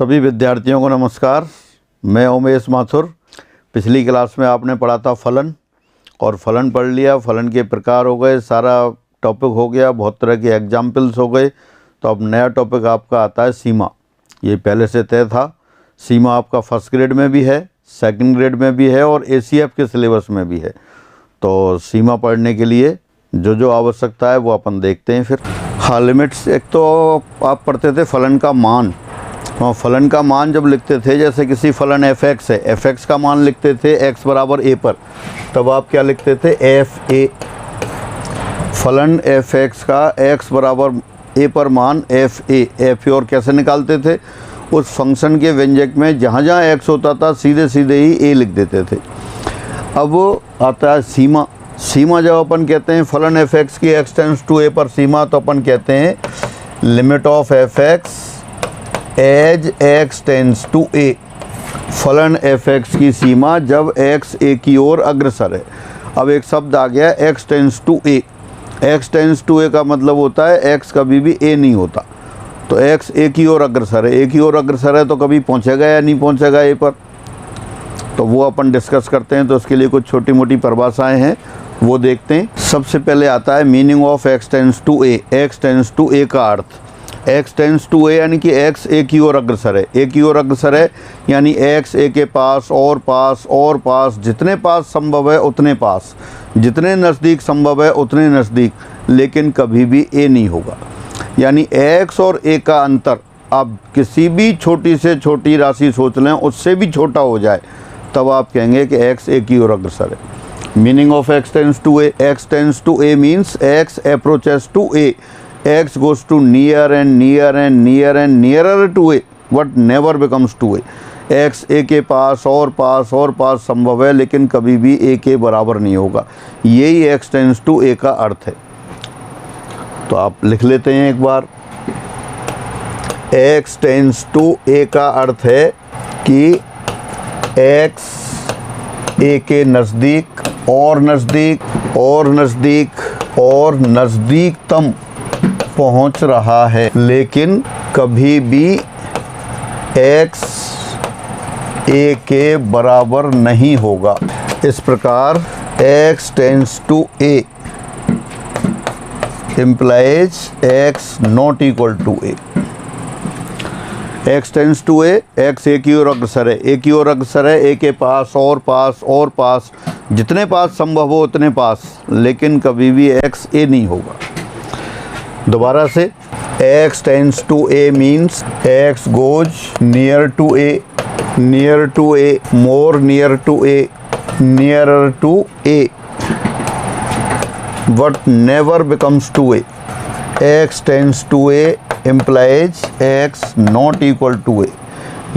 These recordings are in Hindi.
सभी विद्यार्थियों को नमस्कार। मैं उमेश माथुर। पिछली क्लास में आपने पढ़ा था फलन, और फलन पढ़ लिया, फलन के प्रकार हो गए, सारा टॉपिक हो गया, बहुत तरह के एग्जाम्पल्स हो गए। तो अब नया टॉपिक आपका आता है सीमा। ये पहले से तय था। सीमा आपका फर्स्ट ग्रेड में भी है, सेकंड ग्रेड में भी है और ACF के सिलेबस में भी है। तो सीमा पढ़ने के लिए जो जो आवश्यकता है वो अपन देखते हैं। फिर हाँ, लिमिट्स। एक तो आप पढ़ते थे फलन का मान। फलन का मान जब लिखते थे, जैसे किसी फलन fx है, fx का मान लिखते थे x बराबर a पर, तब आप क्या लिखते थे? fa। फलन fx का x बराबर a पर मान fa और कैसे निकालते थे? उस फंक्शन के व्यंजक में जहाँ जहाँ x होता था सीधे सीधे ही a लिख देते थे। अब आता है सीमा। सीमा जब अपन कहते हैं फलन fx की x टेंड्स टू a पर सीमा, तो अपन कहते हैं limit of fx as x tends to a। फलन fx की सीमा जब x a की ओर अग्रसर है। अब एक शब्द आ गया x tends to a। x tends to a का मतलब होता है x कभी भी a नहीं होता। तो x a की ओर अग्रसर है, a की ओर अग्रसर है तो कभी पहुंचेगा या नहीं पहुंचेगा a पर, तो वो अपन डिस्कस करते हैं। तो उसके लिए कुछ छोटी मोटी परिभाषाएं हैं, वो देखते हैं। सबसे पहले आता है meaning of x tends to a। x tends to a का अर्थ, x टेंड्स टू a यानी कि x a की ओर अग्रसर है। a की ओर अग्रसर है यानी x a के पास और पास और पास, जितने पास संभव है उतने पास, जितने नज़दीक संभव है उतने नज़दीक, लेकिन कभी भी a नहीं होगा। यानी x और a का अंतर, आप किसी भी छोटी से छोटी राशि सोच लें, उससे भी छोटा हो जाए, तब आप कहेंगे कि x a की ओर अग्रसर है। Meaning of x tends to a। x tends to a means x approaches to a। x goes to near and near and near and nearer to a, but never becomes to a। x a के पास और पास संभव है, लेकिन कभी भी a के बराबर नहीं होगा। यही x टेंड्स टू a का अर्थ है। तो आप लिख लेते हैं एक बार। x टेंड्स टू a का अर्थ है कि x a के नज़दीक और नज़दीक और नज़दीक और नज़दीकतम पहुंच रहा है, लेकिन कभी भी x a के बराबर नहीं होगा। इस प्रकार x tends to a implies x not equal to a। x tends to a, x a की ओर अग्रसर है, a की ओर अग्रसर है, a के पास और पास और पास, जितने पास संभव हो उतने पास, लेकिन कभी भी x a नहीं होगा। दोबारा से, x tends to a means x goes near to a, near to a, more near to a, nearer to a, but never becomes to a। x tends to a implies x not equal to a।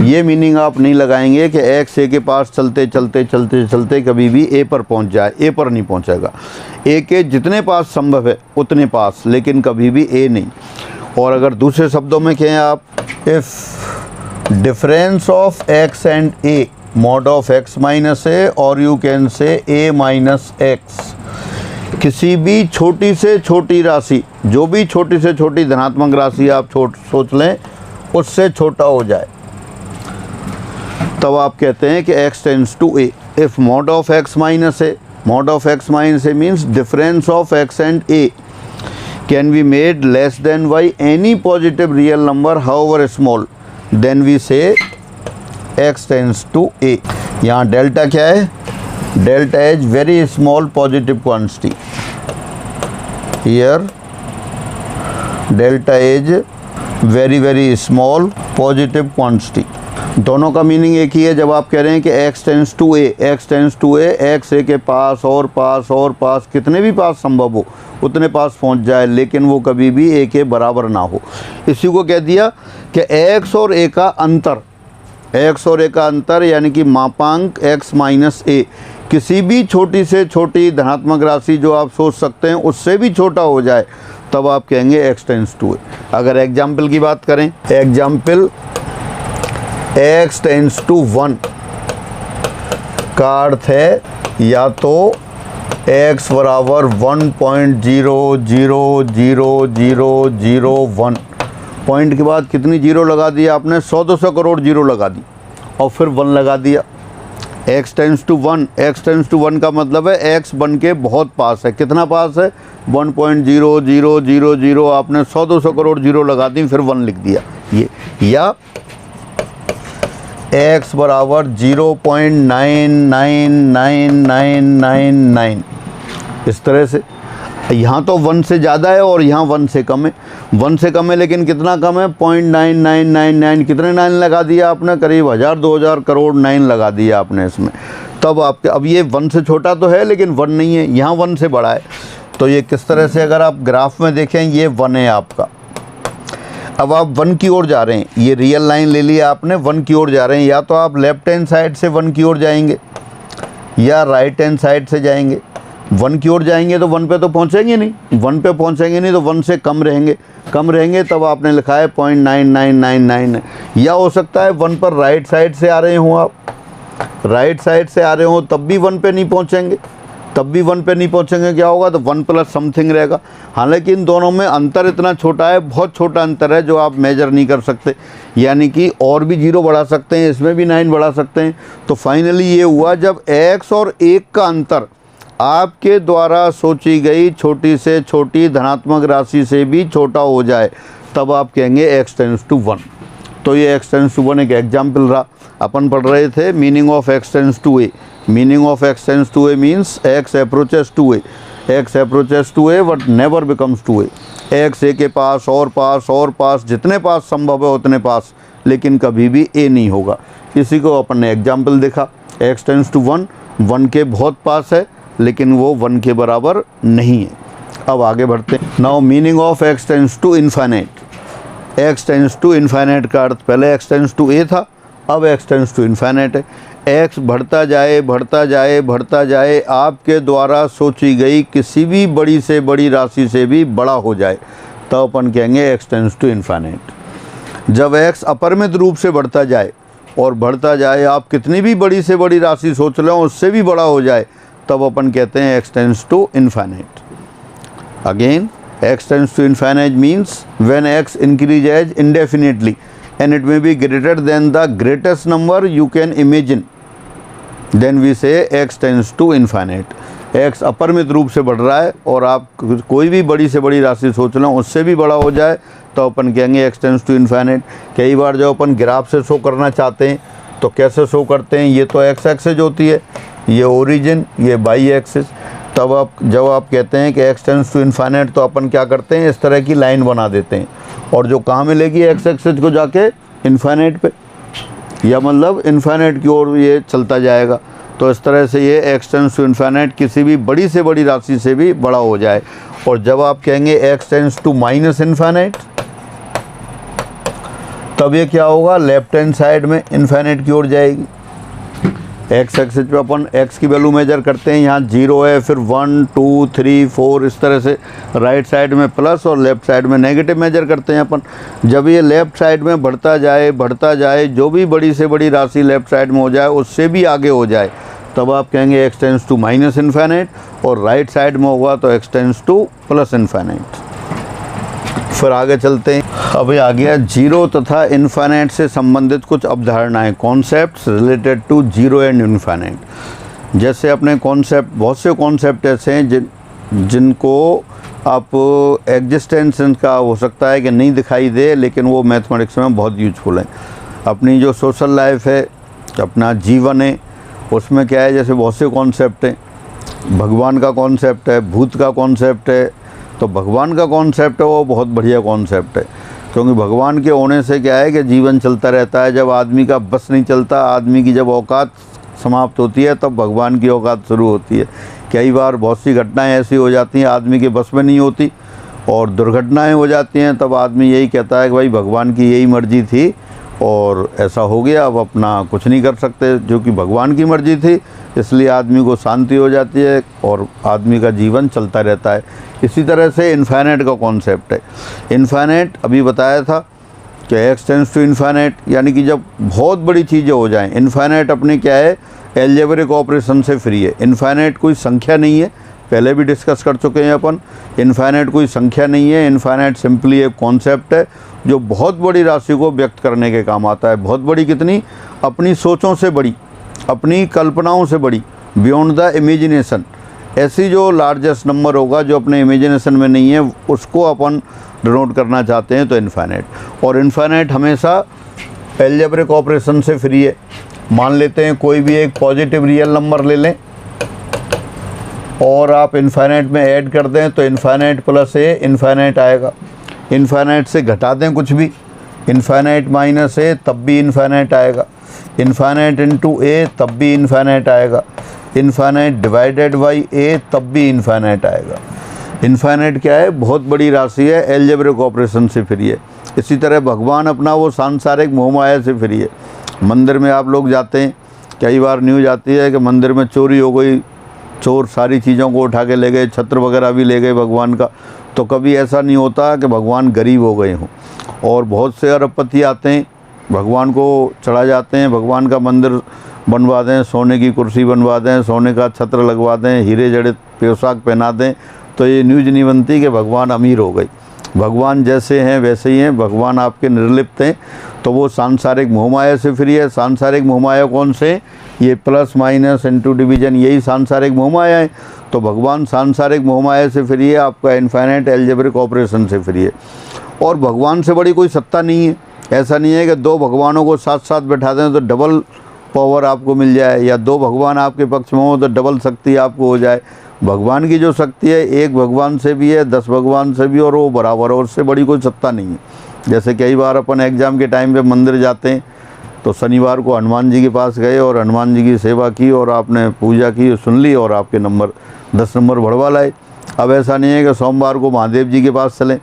ये मीनिंग आप नहीं लगाएंगे कि x a के पास चलते चलते चलते चलते कभी भी a पर पहुंच जाए। a पर नहीं पहुंचेगा। a के जितने पास संभव है उतने पास, लेकिन कभी भी a नहीं। और अगर दूसरे शब्दों में कहें आप, if difference of x and a mod of x minus a, और you can say a minus x, किसी भी छोटी से छोटी राशि, जो भी छोटी से छोटी धनात्मक राशि आप सोच लें, उससे छोटा हो जाए, तब आप कहते हैं कि x tends to a। If mod of x minus a, mod of x minus a means difference of x and a can be made less than by any positive real number however small, then we say x tends to a। यहाँ डेल्टा क्या है? Delta is very small positive quantity। Here delta is very small positive quantity। दोनों का मीनिंग एक ही है। जब आप कह रहे हैं कि x tends to a, x tends to a, x a के पास और पास और पास, कितने भी पास संभव हो उतने पास पहुंच जाए, लेकिन वो कभी भी a के बराबर ना हो। इसी को कह दिया कि x और a का अंतर, x और a का अंतर यानी कि मापांक x माइनस a, किसी भी छोटी से छोटी धनात्मक राशि जो आप सोच सकते हैं उससे भी छोटा हो जाए, तब आप कहेंगे x टेंड्स टू a। अगर एग्जाम्पल की बात करें, एग्जाम्पल x टेंड्स टू 1 का अर्थ है या तो x बराबर 1.0000001 पॉइंट के बाद कितनी जीरो लगा दी आपने, 100-200 करोड़ जीरो लगा दी और फिर 1 लगा दिया। x tends to 1, x tends to 1 का मतलब है x बन के बहुत पास है। कितना पास है, 1.0000, आपने 100-200 करोड़ जीरो लगा दी, फिर 1 लिख दिया ये। या x बराबर 0.999999, इस तरह से। यहाँ तो 1 से ज़्यादा है और यहाँ 1 से कम है। 1 से कम है लेकिन कितना कम है, 0.9999, कितने 9 लगा दिया आपने, करीब 1000-2000 करोड़ 9 लगा दिया आपने इसमें। तब आपके, अब ये 1 से छोटा तो है लेकिन 1 नहीं है, यहाँ 1 से बड़ा है। तो ये किस तरह से, अगर आप ग्राफ में देखें ये 1 है आपका, अब आप 1 की ओर जा रहे हैं, ये रियल लाइन ले लिया आपने, 1 की ओर जा रहे हैं। या तो आप लेफ्ट हैंड साइड से 1 की ओर जाएंगे या राइट हैंड साइड से जाएंगे। 1 की ओर जाएंगे तो 1 पे तो पहुंचेंगे नहीं, 1 पे पहुंचेंगे नहीं तो 1 से कम रहेंगे, तब आपने लिखा है 0.9999। या हो सकता है 1 पर राइट साइड से आ रहे हों, आप राइट साइड से आ रहे हों तब भी 1 पे नहीं पहुंचेंगे, क्या होगा, तो 1 प्लस समथिंग रहेगा। हालांकि इन दोनों में अंतर इतना छोटा है, बहुत छोटा अंतर है जो आप मेजर नहीं कर सकते, यानी कि और भी 0 बढ़ा सकते हैं, इसमें भी 9 बढ़ा सकते हैं। तो फाइनली ये हुआ जब x और 1 का अंतर आपके द्वारा सोची गई छोटी से छोटी धनात्मक राशि से भी छोटा हो जाए, तब आप कहेंगे x टेंस टू 1। तो ये x टेंस टू 1 एक एग्जाम्पल रहा। अपन पढ़ रहे थे meaning of x tends to a। Meaning of x tends to a means x approaches to a, x approaches to a but never becomes to a। x a के पास और पास, जितने पास संभव है उतने पास, लेकिन कभी भी a नहीं होगा। इसी को अपन ने एग्जाम्पल देखा। x टेंस टू 1, 1 के बहुत पास है लेकिन वो 1 के बराबर नहीं है। अब आगे बढ़ते हैं। Now meaning of x tends to infinite. x tends to infinite का अर्थ, पहले x टेंस टू a था, अब x टेंस टू इन्फाइनाइट है। x बढ़ता जाए, आपके द्वारा सोची गई किसी भी बड़ी से बड़ी राशि से भी बड़ा हो जाए, तो अपन कहेंगे x टेंस टू इन्फाइनाइट। जब x अपरिमित रूप से बढ़ता जाए, आप कितनी भी बड़ी से बड़ी राशि सोच लें उससे भी बड़ा हो जाए, तब अपन कहते हैं x tends to infinite. Again x tends to infinite means when x increases indefinitely and it may be greater than the greatest number you can imagine, then we say x tends to infinite। x अपरिमित रूप से बढ़ रहा है और आप कोई भी बड़ी से बड़ी राशि सोच लें उससे भी बड़ा हो जाए, तो अपन कहेंगे x tends to infinite। कई बार जब अपन ग्राफ से शो करना चाहते हैं तो कैसे शो करते हैं, ये तो x एक्सिस होती है, ये ओरिजिन, ये बाई एक्सिस। तब जब आप कहते हैं कि x टेंस टू इन्फाइनाइट, तो अपन क्या करते हैं, इस तरह की लाइन बना देते हैं, और जो कहाँ मिलेगी x एक्सिस को जाके इन्फाइनाइट पे, या मतलब इन्फाइनाइट की ओर ये चलता जाएगा। तो इस तरह से ये x टेंस टू इन्फाइनाइट किसी भी बड़ी से बड़ी राशि से भी बड़ा हो जाए। और जब आप कहेंगे x tends to minus infinite, तब ये क्या होगा, लेफ्ट हैंड साइड में इन्फाइनाइट की ओर जाएगी। x एक्सिस पे अपन x की वैल्यू मेजर करते हैं, यहाँ 0 है, फिर 1 2 3 4, इस तरह से राइट साइड में प्लस और लेफ़्ट साइड में नेगेटिव मेजर करते हैं अपन। जब ये लेफ़्ट साइड में बढ़ता जाए, जो भी बड़ी से बड़ी राशि लेफ़्ट साइड में हो जाए उससे भी आगे हो जाए, तब आप कहेंगे x tends to minus infinite, और राइट साइड में होगा तो x tends to plus infinite. फिर आगे चलते हैं। अभी आ गया जीरो तथा इन्फाइनाइट से संबंधित कुछ अवधारणाएं, concepts related to zero and infinite. जैसे अपने कॉन्सेप्ट, बहुत से कॉन्सेप्ट ऐसे हैं जिनको आप एग्जिस्टेंस का हो सकता है कि नहीं दिखाई दे, लेकिन वो मैथमेटिक्स में बहुत यूजफुल हैं। अपनी जो सोशल लाइफ है, अपना जीवन है, उसमें क्या है, जैसे बहुत से कॉन्सेप्ट हैं, भगवान का कॉन्सेप्ट है, भूत का कॉन्सेप्ट है। तो भगवान का कॉन्सेप्ट है वो बहुत बढ़िया कॉन्सेप्ट है, क्योंकि भगवान के होने से क्या है कि जीवन चलता रहता है। जब आदमी का बस नहीं चलता, आदमी की जब औकात समाप्त होती है, तब भगवान की औकात शुरू होती है। कई बार बहुत सी घटनाएं ऐसी हो जाती हैं आदमी के बस में नहीं होती और दुर्घटनाएं हो जाती हैं, तब आदमी यही कहता है कि भाई भगवान की यही मर्जी थी और ऐसा हो गया, अब अपना कुछ नहीं कर सकते, जो कि भगवान की मर्जी थी। इसलिए आदमी को शांति हो जाती है और आदमी का जीवन चलता रहता है। इसी तरह से इन्फाइनाइट का कॉन्सेप्ट है। इन्फाइनाइट अभी बताया था कि x टेंस टू इन्फाइनाइट, यानी कि जब बहुत बड़ी चीज़ें हो जाएं। इन्फाइनाइट अपने क्या है, एल्जेब्रिक ऑपरेशन से फ्री है। इन्फाइनाइट कोई संख्या नहीं है, पहले भी डिस्कस कर चुके हैं अपन। इन्फाइनाइट कोई संख्या नहीं है, इन्फाइनाइट सिंपली एक कॉन्सेप्ट है जो बहुत बड़ी राशि को व्यक्त करने के काम आता है। बहुत बड़ी कितनी? अपनी सोचों से बड़ी, अपनी कल्पनाओं से बड़ी, बियॉन्ड द इमेजिनेशन। ऐसी जो लार्जेस्ट नंबर होगा जो अपने इमेजिनेशन में नहीं है, उसको अपन डिनोट करना चाहते हैं तो इनफाइनाइट। और इनफाइनाइट हमेशा एल्जेब्रिक ऑपरेशन से फ्री है। मान लेते हैं कोई भी एक पॉजिटिव रियल नंबर ले लें और आप इनफाइनाइट में ऐड कर दें तो इनफाइनाइट प्लस ए इनफाइनाइट आएगा। इनफाइनाइट से घटा दें कुछ भी, इनफाइनाइट माइनस ए तब भी इनफाइनाइट आएगा। इनफाइनाइट इंटू ए तब भी इनफाइनाइट आएगा। इनफाइनाइट डिवाइडेड बाई ए तब भी इनफाइनाइट आएगा। इनफाइनाइट क्या है? बहुत बड़ी राशि है, एल्जेब्रिक ऑपरेशन से फ्री है। इसी तरह भगवान अपना वो सांसारिक मोहमाया से फ्री है। मंदिर में आप लोग जाते हैं, कई बार न्यूज आती है कि मंदिर में चोरी हो गई, चोर सारी चीज़ों को उठा के ले गए, छत्र वगैरह भी ले गए भगवान का। तो कभी ऐसा नहीं होता कि भगवान गरीब हो गए हों। और बहुत से अरबपति आते हैं, भगवान को चढ़ा जाते हैं, भगवान का मंदिर बनवा दें, सोने की कुर्सी बनवा दें, सोने का छत्र लगवा दें, हीरे जड़ित पोशाक पहना दें, तो ये न्यूज नहीं बनती कि भगवान अमीर हो गए। भगवान जैसे हैं वैसे ही हैं, भगवान आपके निर्लिप्त हैं। तो वो सांसारिक मोहमाया से फ्री है। सांसारिक मोहमाया कौन से? ये प्लस माइनस इंटू डिवीजन, यही सांसारिक मोहमाया है। तो भगवान सांसारिक मोहमाया से फ्री है, आपका इनफाइनाइट एल्जेब्रिक ऑपरेशन से फ्री है। और भगवान से बड़ी कोई सत्ता नहीं है। ऐसा नहीं है कि दो भगवानों को साथ साथ बैठा दें तो डबल पावर आपको मिल जाए, या दो भगवान आपके पक्ष में हो तो डबल शक्ति आपको हो जाए। भगवान की जो शक्ति है, एक भगवान से भी है, 10 भगवान से भी, और वो बराबर है, उससे बड़ी कोई सत्ता नहीं है। जैसे कई बार अपन एग्ज़ाम के टाइम पे मंदिर जाते हैं तो शनिवार को हनुमान जी के पास गए और हनुमान जी की सेवा की और आपने पूजा की, सुन ली और आपके नंबर 10 नंबर बढ़वा लाए। अब ऐसा नहीं है कि सोमवार को महादेव जी के पास चलें,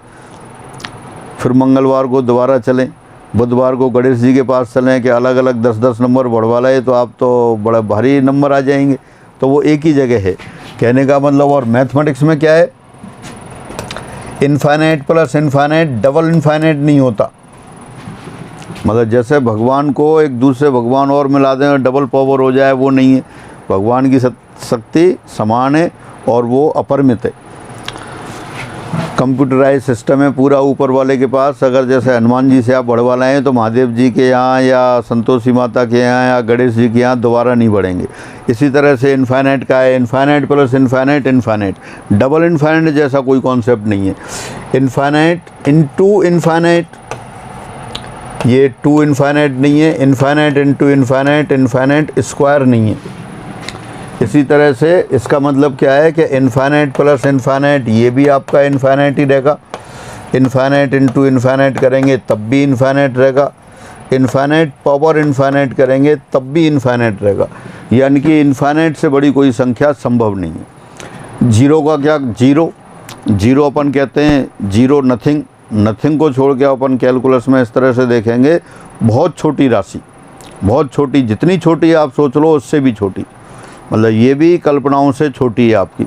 फिर मंगलवार को दोबारा चलें, बुधवार को गणेश जी के पास चलें कि अलग अलग 10-10 नंबर बढ़वा लाए तो आप तो बड़ा भारी नंबर आ जाएंगे। तो वो एक ही जगह है, कहने का मतलब। और मैथमेटिक्स में क्या है? Infinite plus infinite double infinite नहीं होता। मतलब जैसे भगवान को एक दूसरे भगवान और मिला दें और डबल पावर हो जाए, वो नहीं है। भगवान की शक्ति समान है और वो अपरिमित है। कंप्यूटराइज सिस्टम है पूरा ऊपर वाले के पास। अगर जैसे हनुमान जी से आप बढ़वा लाएँ तो महादेव जी के यहाँ या संतोषी माता के यहाँ या गणेश जी के यहाँ दोबारा नहीं बढ़ेंगे। इसी तरह से इनफाइनाइट का है, infinite plus infinite infinite. Double infinite जैसा कोई कॉन्सेप्ट नहीं है। इनफाइनाइट इनटू इनफाइनाइट, ये टू इनफाइनाइट नहीं है। Infinite into infinite, infinite square नहीं है। इसी तरह से इसका मतलब क्या है कि इनफाइनाइट प्लस इनफाइनाइट, ये भी आपका इनफाइनाइट ही रहेगा। इनफाइनाइट इनटू इनफाइनाइट करेंगे तब भी इनफाइनाइट रहेगा। इनफाइनाइट पावर इनफाइनाइट करेंगे तब भी इनफाइनाइट रहेगा। यानी कि इनफाइनाइट से बड़ी कोई संख्या संभव नहीं है। जीरो का क्या? जीरो अपन कहते हैं जीरो नथिंग। नथिंग को छोड़ के अपन कैलकुलस में इस तरह से देखेंगे, बहुत छोटी राशि, बहुत छोटी, जितनी छोटी आप सोच लो उससे भी छोटी। मतलब ये भी कल्पनाओं से छोटी है आपकी।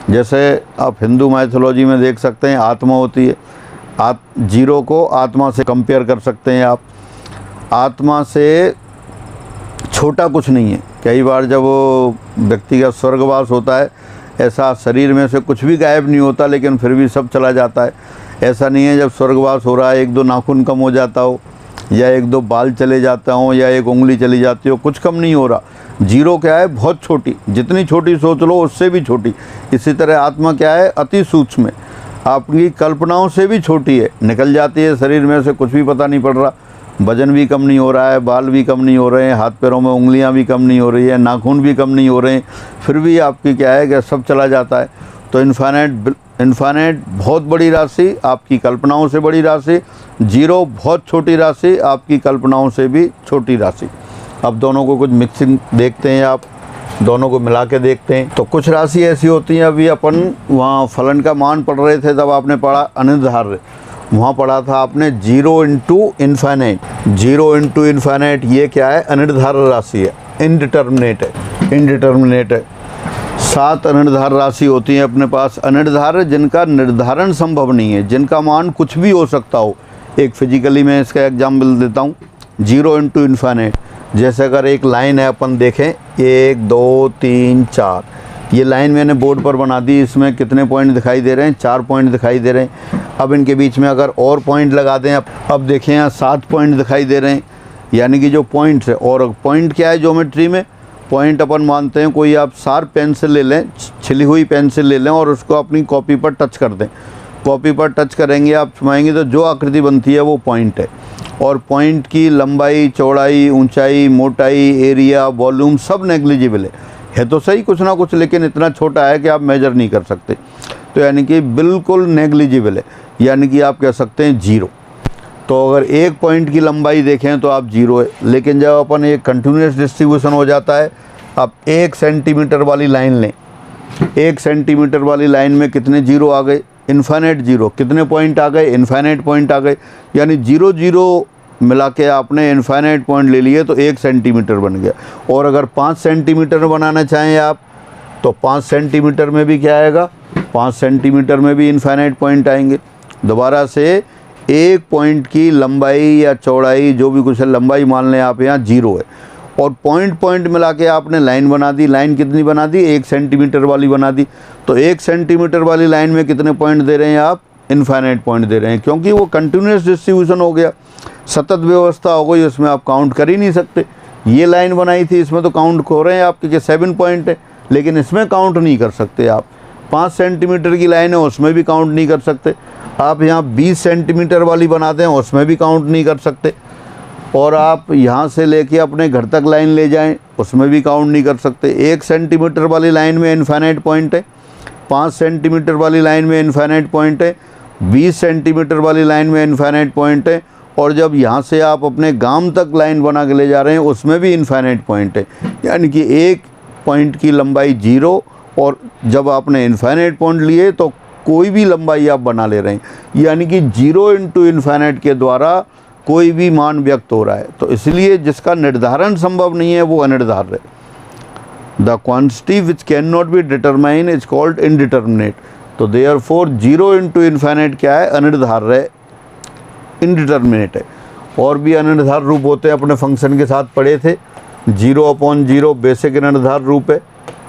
जैसे आप हिंदू माइथोलॉजी में देख सकते हैं, आत्मा होती है। जीरो को आत्मा से कंपेयर कर सकते हैं आप। आत्मा से छोटा कुछ नहीं है। कई बार जब वो व्यक्ति का स्वर्गवास होता है, ऐसा शरीर में से कुछ भी गायब नहीं होता लेकिन फिर भी सब चला जाता है। ऐसा नहीं है जब स्वर्गवास हो रहा है 1-2 नाखून कम हो जाता हो, या 1-2 बाल चले जाता हो, या 1 उंगली चली जाती हो, कुछ कम नहीं हो रहा। जीरो क्या है? बहुत छोटी, जितनी छोटी सोच लो उससे भी छोटी। इसी तरह आत्मा क्या है? अति सूक्ष्म है, आपकी कल्पनाओं से भी छोटी है, निकल जाती है शरीर में से, कुछ भी पता नहीं पड़ रहा। वजन भी कम नहीं हो रहा है, बाल भी कम नहीं हो रहे हैं, हाथ पैरों में उंगलियां भी कम नहीं हो रही है, नाखून भी कम नहीं हो रहे हैं, फिर भी आपकी क्या है कि सब चला जाता है। तो इनफाइनाइट बहुत बड़ी राशि, आपकी कल्पनाओं से बड़ी राशि। जीरो बहुत छोटी राशि, आपकी कल्पनाओं से भी छोटी राशि। अब दोनों को कुछ मिक्सिंग देखते हैं, आप दोनों को मिला के देखते हैं। तो कुछ राशि ऐसी होती हैं, अभी अपन वहाँ फलन का मान पढ़ रहे थे तब आपने पढ़ा अनिर्धार्य, वहाँ पढ़ा था आपने zero into infinite. Zero into infinite ये क्या है? अनिर्धार्य राशि है, इनडिटर्मिनेट है। 7 अनिर्धार्य राशि होती हैं अपने पास। अनिर्धार्य जिनका निर्धारण संभव नहीं है, जिनका मान कुछ भी हो सकता हो। एक फिजिकली मैं इसका एग्जाम्पल देता हूँ। जीरो इंटू इन्फाइनाइट, जैसे अगर एक लाइन है, अपन देखें 1 2 3 4, ये लाइन मैंने बोर्ड पर बना दी। इसमें कितने पॉइंट दिखाई दे रहे हैं? 4 पॉइंट दिखाई दे रहे हैं। अब इनके बीच में अगर और पॉइंट लगा दें, अब देखें यहाँ 7 पॉइंट दिखाई दे रहे हैं, यानी कि जो पॉइंट्स है, और पॉइंट क्या है ज्योमेट्री में, पॉइंट अपन मानते हैं कोई आप शार्प पेंसिल ले लें, छिली हुई पेंसिल ले लें और उसको अपनी कॉपी पर टच कर दें। कॉपी पर टच करेंगे, आप छुआएंगे तो जो आकृति बनती है वो पॉइंट है। और पॉइंट की लंबाई, चौड़ाई, ऊंचाई, मोटाई, एरिया, वॉल्यूम सब नेग्लिजिबल है तो सही कुछ ना कुछ, लेकिन इतना छोटा है कि आप मेजर नहीं कर सकते, तो यानी कि बिल्कुल नेग्लिजिबल है, यानी कि आप कह सकते हैं 0। तो अगर एक पॉइंट की लंबाई देखें तो आप 0 है। लेकिन जब अपन एक कंटिन्यूस डिस्ट्रीब्यूशन हो जाता है, आप 1 सेंटीमीटर वाली लाइन लें, 1 सेंटीमीटर वाली लाइन में कितने 0 आ गए? इन्फाइनाइट 0। कितने पॉइंट आ गए? इन्फाइनाइट पॉइंट आ गए, यानी 0 0 मिला के आपने इन्फाइनाइट पॉइंट ले लिए तो 1 सेंटीमीटर बन गया। और अगर 5 सेंटीमीटर बनाना चाहें आप, तो 5 सेंटीमीटर में भी क्या आएगा? 5 सेंटीमीटर में भी इन्फाइनाइट पॉइंट आएंगे। दोबारा से एक पॉइंट की लंबाई या चौड़ाई जो भी कुछ है, लंबाई मान लें आप यहाँ 0 है, और पॉइंट मिला के आपने लाइन बना दी। लाइन कितनी बना दी? 1 सेंटीमीटर वाली बना दी। तो 1 सेंटीमीटर वाली लाइन में कितने पॉइंट दे रहे हैं आप? इन्फाइनाइट पॉइंट दे रहे हैं, क्योंकि वो कंटिन्यूस डिस्ट्रीब्यूशन हो गया, सतत व्यवस्था हो गई, उसमें आप काउंट कर ही नहीं सकते। ये लाइन बनाई थी, इसमें तो काउंट हो रहे हैं आपके कि 7 पॉइंट है, लेकिन इसमें काउंट नहीं कर सकते आप। 5 सेंटीमीटर की लाइन है, उसमें भी काउंट नहीं कर सकते आप। यहाँ 20 सेंटीमीटर वाली बनाते हैं, उसमें भी काउंट नहीं कर सकते। और आप यहाँ से लेके अपने घर तक लाइन ले जाएं, उसमें भी काउंट नहीं कर सकते। 1 सेंटीमीटर वाली लाइन में इन्फाइनाइट पॉइंट है, 5 सेंटीमीटर वाली लाइन में इन्फाइनाइट पॉइंट है, 20 सेंटीमीटर वाली लाइन में इन्फाइनाइट पॉइंट है, और जब यहाँ से आप अपने गांव तक लाइन बना के ले जा रहे हैं उसमें भी इन्फाइनाइट पॉइंट है। यानी कि एक पॉइंट की लंबाई 0, और जब आपने इन्फाइनाइट पॉइंट लिए तो कोई भी लंबाई आप बना ले रहे हैं, यानी कि 0 इंटू इन्फाइनाइट के द्वारा कोई भी मान व्यक्त हो रहा है। तो इसलिए जिसका निर्धारण संभव नहीं है वो अनिर्धार्य है। The quantity which can not be determine is called indeterminate. तो देयरफॉर 0 इंटू इन्फाइनाइट क्या है? अनिर्धार्य है, इनडिटर्मिनेट है। और भी अनिर्धार्य रूप होते हैं, अपने फंक्शन के साथ पढ़े थे। 0/0 बेसिक अनिर्धार्य रूप है,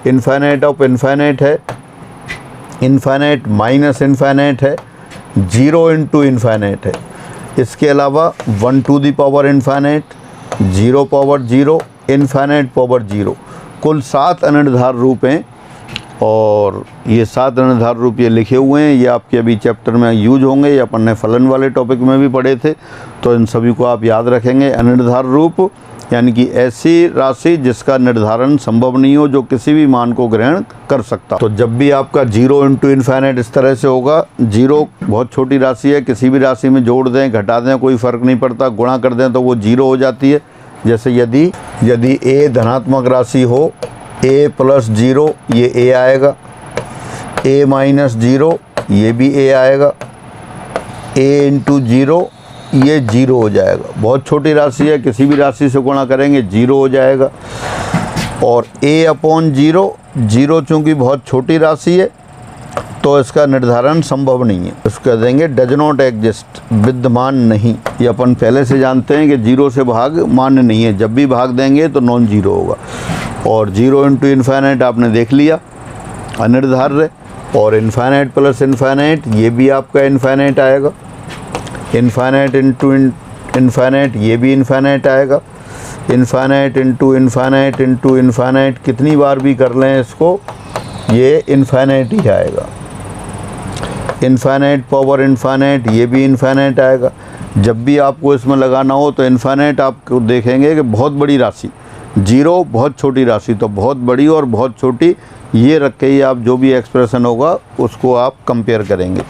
इन्फाइनाइट ऑफ इन्फाइनाइट है, इन्फाइनाइट माइनस इन्फाइनाइट है, 0 इंटू इन्फाइनाइट है। इसके अलावा 1 to the power infinite, 0 power 0, infinite power 0, कुल 7 अनिर्धार्य रूप हैं। और ये 7 अनिर्धार्य रूप ये लिखे हुए हैं, ये आपके अभी चैप्टर में यूज होंगे, ये अपन ने फलन वाले टॉपिक में भी पढ़े थे, तो इन सभी को आप याद रखेंगे। अनिर्धार्य रूप यानी कि ऐसी राशि जिसका निर्धारण संभव नहीं हो, जो किसी भी मान को ग्रहण कर सकता। तो जब भी आपका 0 इंटू इन्फाइनाइट इस तरह से होगा, 0 बहुत छोटी राशि है, किसी भी राशि में जोड़ दें, घटा दें, कोई फ़र्क नहीं पड़ता, गुणा कर दें तो वो 0 हो जाती है। जैसे यदि a धनात्मक राशि हो, a प्लस 0 ये a आएगा, a माइनस 0 ये भी a आएगा, a इंटू 0 ये 0 हो जाएगा। बहुत छोटी राशि है, किसी भी राशि से गुणा करेंगे 0 हो जाएगा। और a/0, 0 चूँकि बहुत छोटी राशि है तो इसका निर्धारण संभव नहीं है, इसको कह देंगे डज नॉट एग्जिस्ट, विद्यमान नहीं। ये अपन पहले से जानते हैं कि 0 से भाग मान्य नहीं है, जब भी भाग देंगे तो नॉन 0 होगा। और 0 इंटू इन्फाइनाइट आपने देख लिया अनिर्धार्य, और इन्फाइनाइट प्लस इन्फाइनाइट ये भी आपका इन्फाइनाइट आएगा, इन्फाइनाइट इंटू इन्फाइनाइट ये भी इन्फाइनाइट आएगा, infinite into infinite into infinite कितनी बार भी कर लें इसको, ये इन्फाइनाइट ही आएगा। इन्फाइनाइट पावर इन्फाइनाइट ये भी इन्फाइनाइट आएगा। जब भी आपको इसमें लगाना हो तो इन्फाइनाइट आपको देखेंगे कि बहुत बड़ी राशि, 0 बहुत छोटी राशि, तो बहुत बड़ी और बहुत छोटी ये रख के ही आप जो भी एक्सप्रेशन होगा उसको आप कंपेयर करेंगे।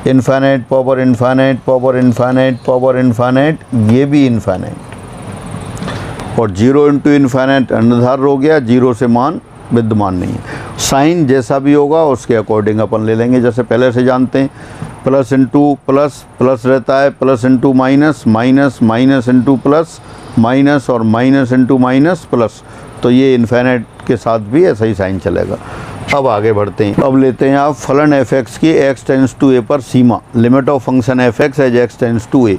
Infinite power infinite power infinite power infinite ये भी इन्फाइनाइट, और 0 इंटू इन्फाइनाइट अनिर्धार्य हो गया, 0 से मान विद्यमान नहीं है। साइन जैसा भी होगा उसके अकॉर्डिंग अपन ले लेंगे, जैसे पहले से जानते हैं प्लस इंटू प्लस प्लस रहता है, plus into minus minus, minus into plus minus, और माइनस इंटू माइनस प्लस, तो ये इन्फाइनाइट के साथ भी ऐसा ही साइन चलेगा। अब आगे बढ़ते हैं, अब लेते हैं आप फलन f(x) की x टेंड्स टू a पर सीमा, limit of function f(x) as x tends to a।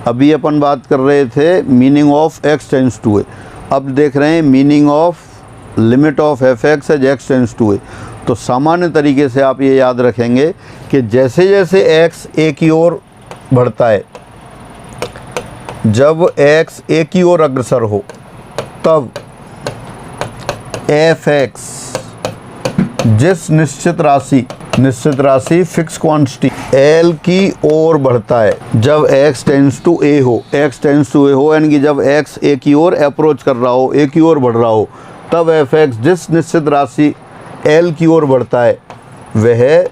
अभी अपन बात कर रहे थे meaning of x tends to a, अब देख रहे हैं meaning of limit of f(x) as x tends to a। तो सामान्य तरीके से आप ये याद रखेंगे कि जैसे जैसे x a की ओर बढ़ता है, जब x a की ओर अग्रसर हो, तब fx जिस निश्चित राशि फिक्स क्वांटिटी L की ओर बढ़ता है, जब x टेंड्स टू a हो, यानी कि जब x a की ओर अप्रोच कर रहा हो, a की ओर बढ़ रहा हो, तब fx जिस निश्चित राशि L की ओर बढ़ता है वह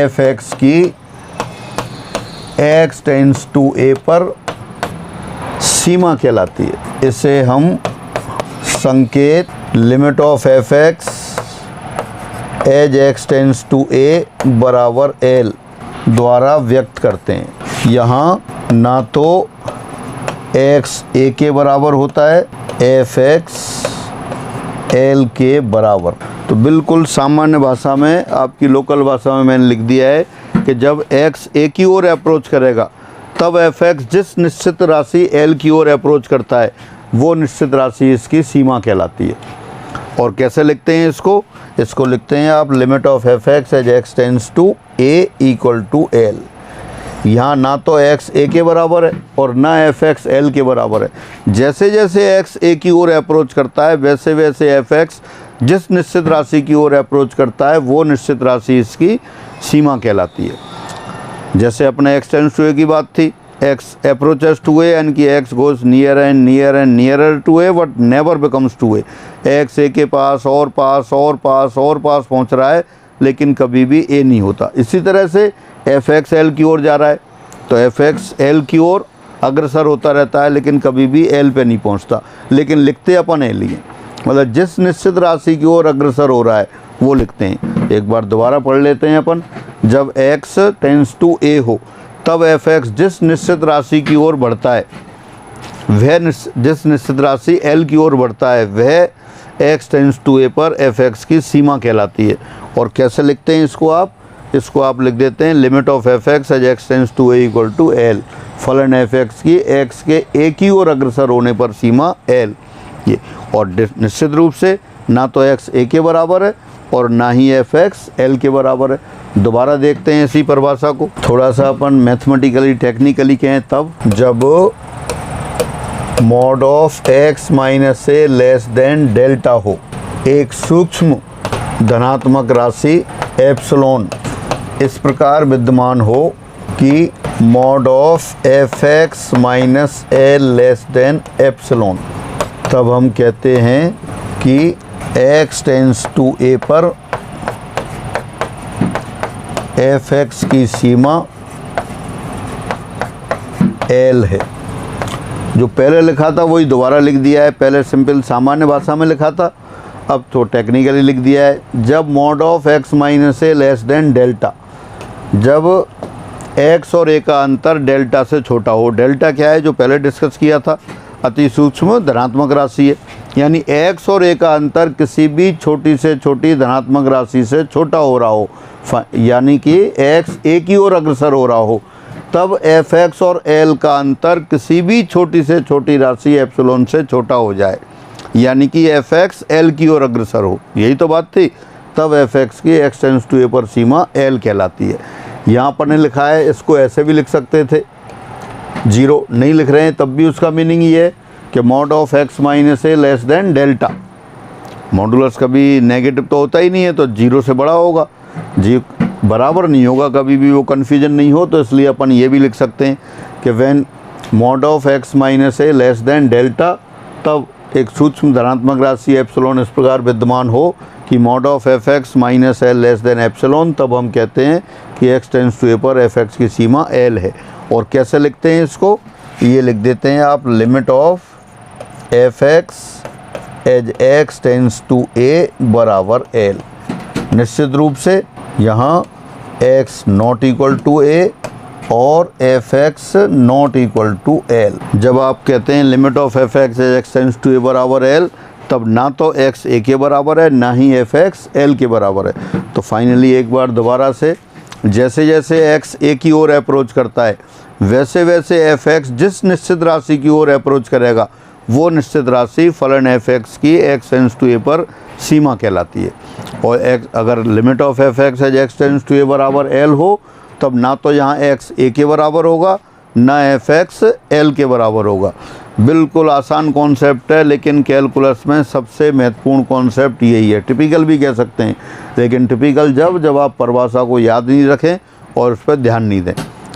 fx की x टेंड्स टू a पर सीमा कहलाती है। इसे हम संकेत limit of fx as x tends to a बराबर L द्वारा व्यक्त करते हैं। यहाँ ना तो x a के बराबर होता है, fx L के बराबर। तो बिल्कुल सामान्य भाषा में, आपकी लोकल भाषा में मैंने लिख दिया है कि जब x a की ओर अप्रोच करेगा तब fx जिस निश्चित राशि L की ओर अप्रोच करता है वो निश्चित राशि इसकी सीमा कहलाती है। और कैसे लिखते हैं इसको लिखते हैं आप limit of fx as x tends to a equal to L। यहाँ ना तो x a के बराबर है और ना fx L के बराबर है। जैसे जैसे x a की ओर अप्रोच करता है वैसे वैसे fx जिस निश्चित राशि की ओर अप्रोच करता है वो निश्चित राशि इसकी सीमा कहलाती है। जैसे अपने x टेंड्स टू a की बात थी, x अप्रोचेस टू a, यानी कि x goes near and nearer to a but never becomes to a। x a के पास और पास पहुंच रहा है लेकिन कभी भी a नहीं होता। इसी तरह से fx L की ओर जा रहा है तो fx L की ओर अग्रसर होता रहता है लेकिन कभी भी L पे नहीं पहुंचता, लेकिन लिखते अपन L ही, मतलब जिस निश्चित राशि की ओर अग्रसर हो रहा है वो लिखते हैं। एक बार दोबारा पढ़ लेते हैं अपन। जब x टेंड्स टू a हो तब fx जिस निश्चित राशि की ओर बढ़ता है वह जिस निश्चित राशि L की ओर बढ़ता है वह x टेंड्स टू a पर fx की सीमा कहलाती है। और कैसे लिखते हैं इसको आप लिख देते हैं limit of fx as x tends to a equal to L। फलन fx की x के a की ओर अग्रसर होने पर सीमा L। ये और निश्चित रूप से ना तो x a के बराबर है और ना ही fx L के बराबर है। दोबारा देखते हैं इसी परिभाषा को, थोड़ा सा अपन मैथमेटिकली टेक्निकली कहें तब, जब mod of x minus a less then delta हो, एक सूक्ष्म धनात्मक राशि एप्सिलॉन इस प्रकार विद्यमान हो कि mod of fx minus a less then epsilon, तब हम कहते हैं कि x टेंड्स टू a पर fx की सीमा L है। जो पहले लिखा था वही दोबारा लिख दिया है, पहले सिंपल सामान्य भाषा में लिखा था, अब तो टेक्निकली लिख दिया है। जब mod of x minus a less then delta, जब x और a का अंतर डेल्टा से छोटा हो। डेल्टा क्या है, जो पहले डिस्कस किया था, अति सूक्ष्म धनात्मक राशि है, यानी x और a का अंतर किसी भी छोटी से छोटी धनात्मक राशि से छोटा हो रहा हो, यानी कि x a की ओर अग्रसर हो रहा हो, तब fx और L का अंतर किसी भी छोटी से छोटी राशि एप्सिलॉन से छोटा हो जाए, यानी कि fx L की ओर अग्रसर हो। यही तो बात थी। तब fx की x टेंड्स टू a पर सीमा L कहलाती है। यहाँ पर ने लिखा है, इसको ऐसे भी लिख सकते थे, जीरो नहीं लिख रहे हैं तब भी उसका मीनिंग ये है कि mod of x minus a less then delta. Modulus कभी नेगेटिव तो होता ही नहीं है, तो जीरो से बड़ा होगा, जी बराबर नहीं होगा कभी भी, वो कन्फ्यूजन नहीं हो, तो इसलिए अपन ये भी लिख सकते हैं कि when mod of x minus a less then delta, तब एक सूक्ष्म धनात्मक राशि एप्सिलॉन इस प्रकार विद्यमान हो कि mod of fx minus l less than epsilon, तब हम कहते हैं कि x टेंड्स टू a पर fx की सीमा L है। और कैसे लिखते हैं इसको, ये लिख देते हैं आप limit of fx as x tends to a बराबर L। निश्चित रूप से यहाँ x not equal to a और fx not equal to L। जब आप कहते हैं limit of fx as x tends to a बराबर L, तब ना तो x a के बराबर है ना ही fx L के बराबर है। तो फाइनली एक बार दोबारा से, जैसे जैसे x a की ओर अप्रोच करता है वैसे वैसे fx जिस निश्चित राशि की ओर अप्रोच करेगा वो निश्चित राशि फलन एफ एक्स की x टेंड्स टू ए पर सीमा कहलाती है। और अगर limit of F x as x tends to A बराबर l हो, तब ना तो यहाँ x a के बराबर होगा, ना एफ एक्स l के बराबर होगा। बिल्कुल आसान कॉन्सेप्ट है, लेकिन कैलकुलस में सबसे महत्वपूर्ण कॉन्सेप्ट यही है। टिपिकल भी कह सकते हैं, लेकिन टिपिकल जब आप परिभाषा को याद नहीं रखें और उस पर ध्यान नहीं दें।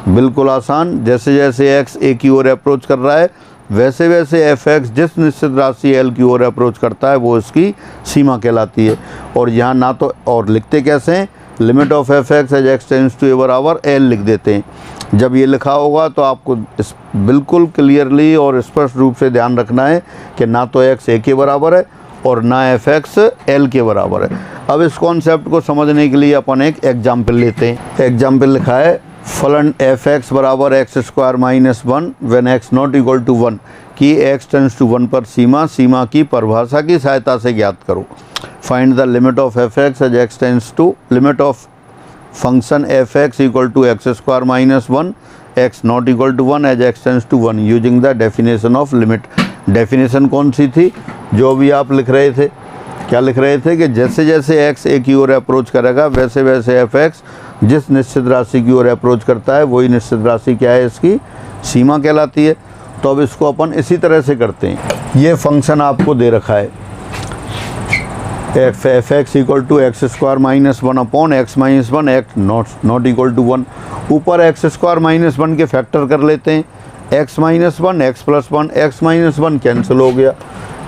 बिल्कुल आसान, जैसे जैसे x a की ओर अप्रोच कर रहा है, वैसे वैसे एफ एक्स जिस निश्चित राशि l की ओर अप्रोच करता है वो इसकी सीमा कहलाती है। और यहाँ ना तो, और लिखते कैसे हैं, limit of F x as x tends to A बराबर l लिख देते हैं। जब ये लिखा होगा तो आपको इस बिल्कुल क्लियरली और स्पष्ट रूप से ध्यान रखना है कि ना तो x a के बराबर है और ना एफ एक्स l के बराबर है। अब इस कॉन्सेप्ट को समझने के लिए अपन एक एग्जाम्पल लेते हैं। एग्जाम्पल लिखा है फलन एफ एक्स बराबर x square minus 1 when x not equal to 1 की x टेंड्स टू 1 पर सीमा की परिभाषा की सहायता से ज्ञात करो। Find the limit of F x as x tends to limit of function f x equal to x square minus 1 x not equal to 1 as x tends to 1 using the definition of limit. Definition कौन सी थी जो भी आप लिख रहे थे? क्या लिख रहे थे कि जैसे जैसे x a की ओर अप्रोच करेगा वैसे वैसे एफ एक्स जिस निश्चित राशि की ओर अप्रोच करता है वही निश्चित राशि क्या है, इसकी सीमा कहलाती है। तो अब इसको अपन इसी तरह से करते हैं। ये फंक्शन आपको दे रखा है f x equal to x square minus 1 upon x minus 1 x not equal to 1। ऊपर एक्स स्क्वायर माइनस 1 के फैक्टर कर लेते हैं, x minus 1 x plus 1, x minus 1 cancel हो गया।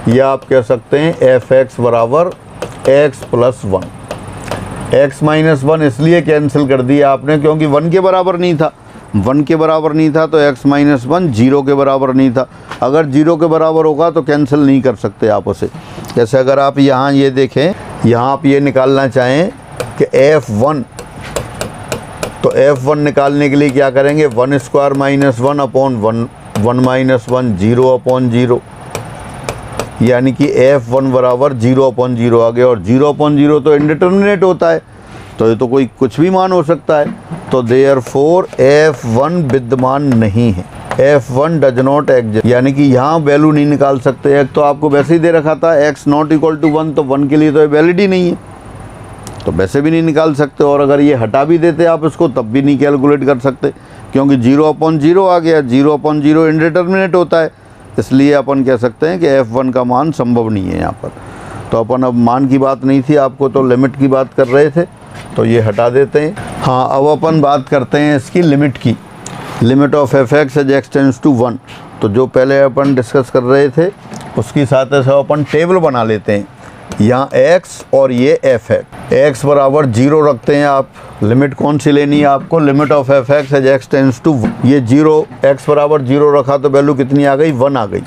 या आप कह सकते हैं एफ एक्स बराबर एक्स प्लस 1। एक्स माइनस 1 इसलिए कैंसिल कर दिया आपने क्योंकि 1 के बराबर नहीं था। 1 के बराबर नहीं था तो एक्स माइनस 1 0 के बराबर नहीं था। अगर 0 के बराबर होगा तो कैंसिल नहीं कर सकते आप उसे। जैसे अगर आप यहाँ ये देखें, यहाँ आप ये निकालना चाहें कि F1, तो F1 निकालने के लिए क्या करेंगे, 1 square minus 1 upon 1 minus 1 0 upon 0, यानी कि F1 बराबर 0 अपॉन 0 आ गया। और 0 अपॉन 0 तो इंडिटर्मिनेट होता है, तो ये तो कोई कुछ भी मान हो सकता है। तो देयरफॉर F1 विद्यमान नहीं है, F1 डज नॉट एग्जिस्ट, यानी कि यहाँ वैल्यू नहीं निकाल सकते। एक तो आपको वैसे ही दे रखा था x नॉट इक्वल टू 1, तो 1 के लिए तो वैलिड ही नहीं है, तो वैसे भी नहीं निकाल सकते। और अगर ये हटा भी देते आप इसको तब भी नहीं कैलकुलेट कर सकते क्योंकि 0 अपॉन 0 आ गया। 0 अपॉन 0 इंडिटर्मिनेट होता है, इसलिए अपन कह सकते हैं कि F1 का मान संभव नहीं है यहाँ पर। तो अपन अब मान की बात नहीं थी, आपको तो लिमिट की बात कर रहे थे, तो ये हटा देते हैं। हाँ, अब अपन बात करते हैं इसकी लिमिट की। Limit of F x as x tends to 1, तो जो पहले अपन डिस्कस कर रहे थे उसकी साथ से अपन टेबल बना लेते हैं। यहाँ x और ये f है, x बराबर 0 रखते हैं आप। लिमिट कौन सी लेनी है आपको, limit of F x as x tends to, ये 0, x बराबर 0 रखा तो वैल्यू कितनी आ गई, 1 आ गई।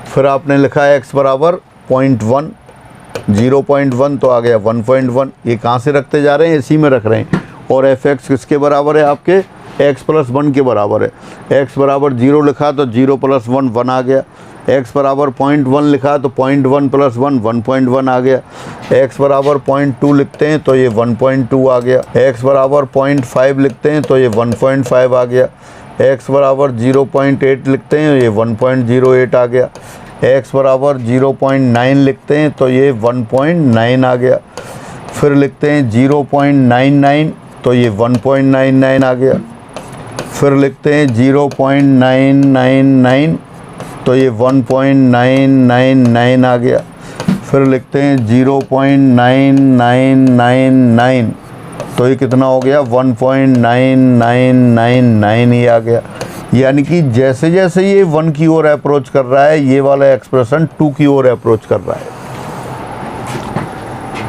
फिर आपने लिखा x बराबर 0.1, 0.1 तो आ गया 1.1। ये कहाँ से रखते जा रहे हैं, इसी में रख रहे हैं। और एफ एक्स किसके बराबर है आपके, x प्लस 1 के बराबर है। x बराबर 0 लिखा तो 0 प्लस 1 1 आ गया। x बराबर 0.1 लिखा तो 0.1 प्लस 1 1.1 आ गया। x बराबर 0.2 लिखते हैं तो ये 1.2 आ गया। x बराबर 0.5 लिखते हैं तो ये 1.5 आ गया। x बराबर 0.8 लिखते हैं ये 1.08 आ गया। x बराबर 0.9 लिखते हैं तो ये 1.9 आ गया। फिर लिखते हैं 0.99 तो ये 1.99 आ गया। फिर लिखते हैं 0.999 तो ये 1.999 आ गया। फिर लिखते हैं 0.9999 तो ये कितना हो गया, 1.9999 ही आ गया। यानी कि जैसे जैसे ये 1 की ओर अप्रोच कर रहा है, ये वाला एक्सप्रेशन 2 की ओर अप्रोच कर रहा है।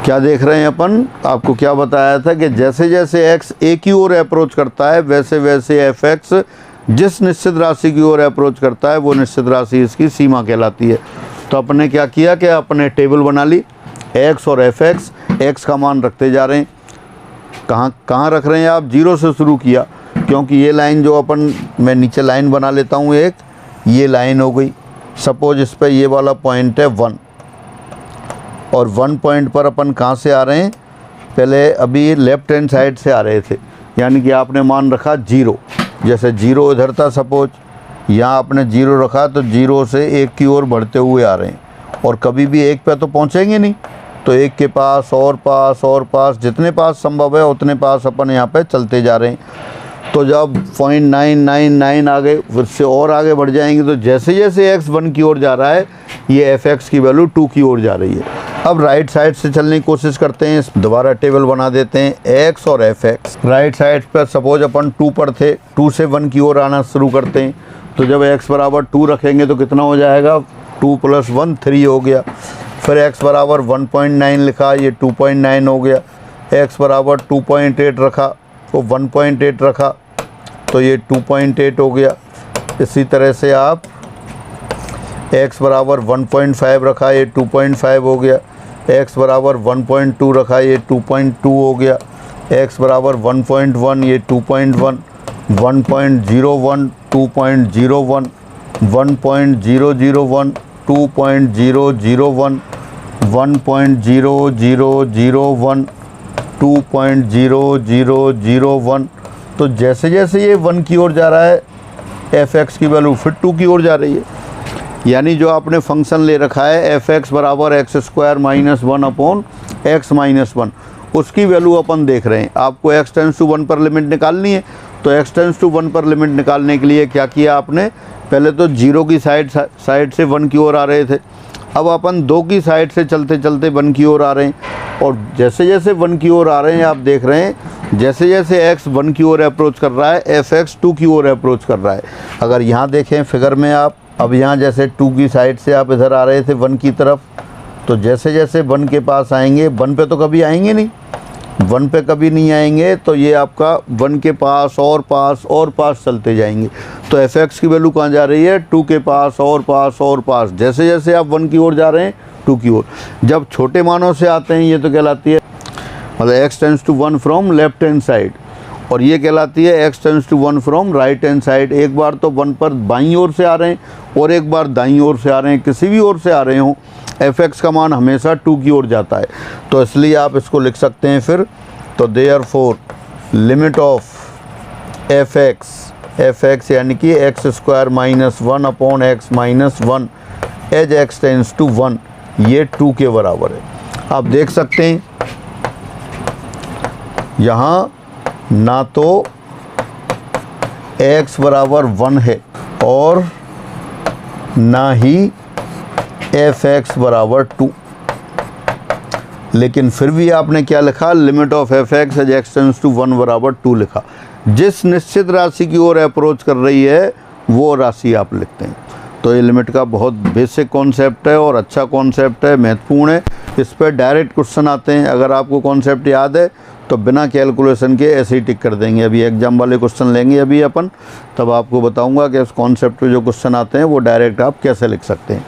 क्या देख रहे हैं अपन, आपको क्या बताया था कि जैसे जैसे x a की ओर अप्रोच करता है वैसे वैसे एफ एक्स जिस निश्चित राशि की ओर अप्रोच करता है वो निश्चित राशि इसकी सीमा कहलाती है। तो अपने क्या किया कि अपने टेबल बना ली, x और एफ एक्स, x का मान रखते जा रहे हैं। कहाँ रख रहे हैं आप, 0 से शुरू किया क्योंकि ये लाइन जो अपन, मैं नीचे लाइन बना लेता हूँ एक, ये लाइन हो गई। सपोज इस पर ये वाला पॉइंट है 1, और 1 पॉइंट पर अपन कहाँ से आ रहे हैं, पहले अभी लेफ्ट हैंड साइड से आ रहे थे, यानी कि आपने मान रखा 0। जैसे 0 इधर था सपोज, यहाँ आपने 0 रखा तो 0 से 1 की ओर बढ़ते हुए आ रहे हैं, और कभी भी 1 पे तो पहुँचेंगे नहीं, तो 1 के पास और पास जितने पास संभव है उतने पास अपन यहाँ पे चलते जा रहे हैं। तो जब 0.999 आगे फिर से और आगे बढ़ जाएंगे, तो जैसे जैसे x 1 की ओर जा रहा है ये fx की वैल्यू 2 की ओर जा रही है। अब राइट साइड से चलने की कोशिश करते हैं, दोबारा टेबल बना देते हैं x और fx। राइट साइड पर सपोज अपन 2 पर थे, 2 से 1 की ओर आना शुरू करते हैं, तो जब x बराबर 2 रखेंगे तो कितना हो जाएगा, 2 + 1 3 हो गया। फिर x बराबर 1.9 लिखा, ये 2.9 हो गया। x बराबर 2.8 रखा तो 1.8 रखा तो ये 2.8 हो गया। इसी तरह से आप x बराबर 1.5 रखा, ये 2.5 हो गया। x बराबर 1.2 रखा, ये 2.2 हो गया। x बराबर 1.1, ये 2.1, 1.01 2.01, 1.001 2.001, 1.0001 2.0001। तो जैसे जैसे ये 1 की ओर जा रहा है fx की वैल्यू फिर 2 की ओर जा रही है। यानी जो आपने फंक्शन ले रखा है fx बराबर x² - 1/x - 1, उसकी वैल्यू अपन देख रहे हैं। आपको x टेंड्स टू 1 पर लिमिट निकालनी है, तो x टेंड्स टू 1 पर लिमिट निकालने के लिए क्या किया आपने, पहले तो 0 की साइड से 1 की ओर आ रहे थे, अब अपन 2 की साइड से चलते चलते 1 की ओर आ रहे हैं, और जैसे जैसे 1 की ओर आ रहे हैं आप देख रहे हैं जैसे जैसे x 1 की ओर अप्रोच कर रहा है fx 2 की ओर अप्रोच कर रहा है। अगर यहाँ देखें फिगर में आप, अब यहाँ जैसे 2 की साइड से आप इधर आ रहे थे 1 की तरफ, तो जैसे जैसे 1 के पास आएंगे, 1 पे तो कभी आएंगे नहीं, 1 पे कभी नहीं आएंगे, तो ये आपका 1 के पास और पास चलते जाएंगे। तो fx की वैल्यू कहाँ जा रही है, 2 के पास और पास। जैसे जैसे आप 1 की ओर जा रहे हैं 2 की ओर। जब छोटे मानों से आते हैं ये तो कहलाती है मतलब x tends to 1 from left hand side, और ये कहलाती है x tends to 1 from right hand side. एक बार तो 1 पर बाईं ओर से आ रहे हैं और एक बार दाईं ओर से आ रहे हैं, किसी भी ओर से आ रहे हों fx का मान हमेशा 2 की ओर जाता है, तो इसलिए आप इसको लिख सकते हैं फिर। तो देयरफॉर लिमिट ऑफ fx यानी कि x² - 1/x - 1 as x tends to 1, ये 2 के बराबर है। आप देख सकते हैं यहाँ ना तो x बराबर 1 है और ना ही fx बराबर 2, लेकिन फिर भी आपने क्या लिखा, limit of fx as x tends to 1 बराबर 2 लिखा। जिस निश्चित राशि की ओर अप्रोच कर रही है वो राशि आप लिखते हैं। तो ये लिमिट का बहुत बेसिक कॉन्सेप्ट है और अच्छा कॉन्सेप्ट है, महत्वपूर्ण है। इस पर डायरेक्ट क्वेश्चन आते हैं, अगर आपको कॉन्सेप्ट याद है तो बिना कैलकुलेशन के ऐसे ही टिक कर देंगे। अभी एग्जाम वाले क्वेश्चन लेंगे अभी अपन, तब आपको बताऊंगा कि इस कॉन्सेप्ट पे जो क्वेश्चन आते हैं वो डायरेक्ट आप कैसे लिख सकते हैं।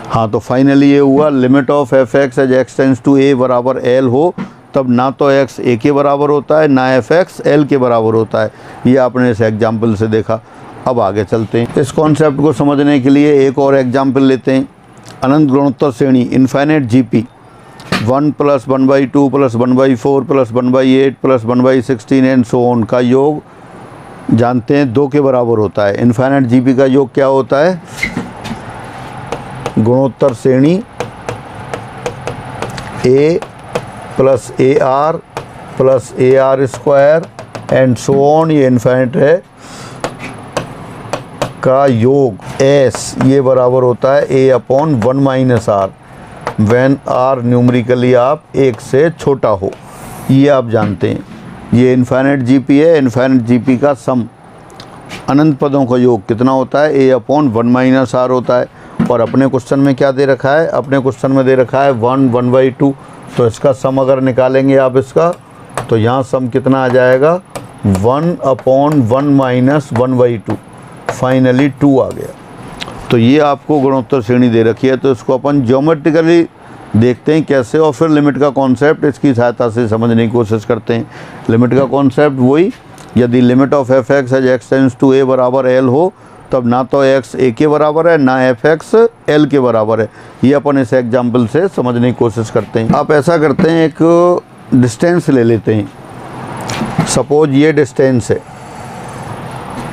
हाँ, तो फाइनली ये हुआ limit of fx as x tends to a बराबर l हो, तब ना तो x a के बराबर होता है ना fx l के बराबर होता है। ये आपने इस एग्जाम्पल से देखा। अब आगे चलते हैं, इस कॉन्सेप्ट को समझने के लिए एक और एग्जाम्पल लेते हैं। अनंत गुणोत्तर श्रेणी infinite GP 1 + 1/2 + 1/4 + 1/8 + 1/16 and so on का योग जानते हैं 2 के बराबर होता है। इनफाइनाइट GP का योग क्या होता है, गुणोत्तर श्रेणी A + AR + AR² and so on, ये इनफाइनाइट है, का योग S ये बराबर होता है A/1 - R when R numerically आप 1 से छोटा हो। ये आप जानते हैं, ये इनफाइनाइट GP है। इनफाइनाइट GP का सम अनंत पदों का योग कितना होता है, A/1 - R होता है। और अपने क्वेश्चन में क्या दे रखा है, अपने क्वेश्चन में दे रखा है 1 1/2, तो इसका सम अगर निकालेंगे आप इसका, तो यहाँ सम कितना आ जाएगा 1/1 - 1/2, फाइनली 2 आ गया। तो ये आपको गुणोत्तर श्रेणी दे रखी है, तो इसको अपन ज्योमेट्रिकली देखते हैं कैसे, और फिर लिमिट का कॉन्सेप्ट इसकी सहायता से समझने की कोशिश करते हैं। लिमिट का कॉन्सेप्ट वही, यदि limit of fx as x tends to a बराबर l हो, तब ना तो x a के बराबर है ना fx l के बराबर है। ये अपन इस एग्जाम्पल से समझने की कोशिश करते हैं। आप ऐसा करते हैं, एक डिस्टेंस ले लेते हैं। सपोज ये डिस्टेंस है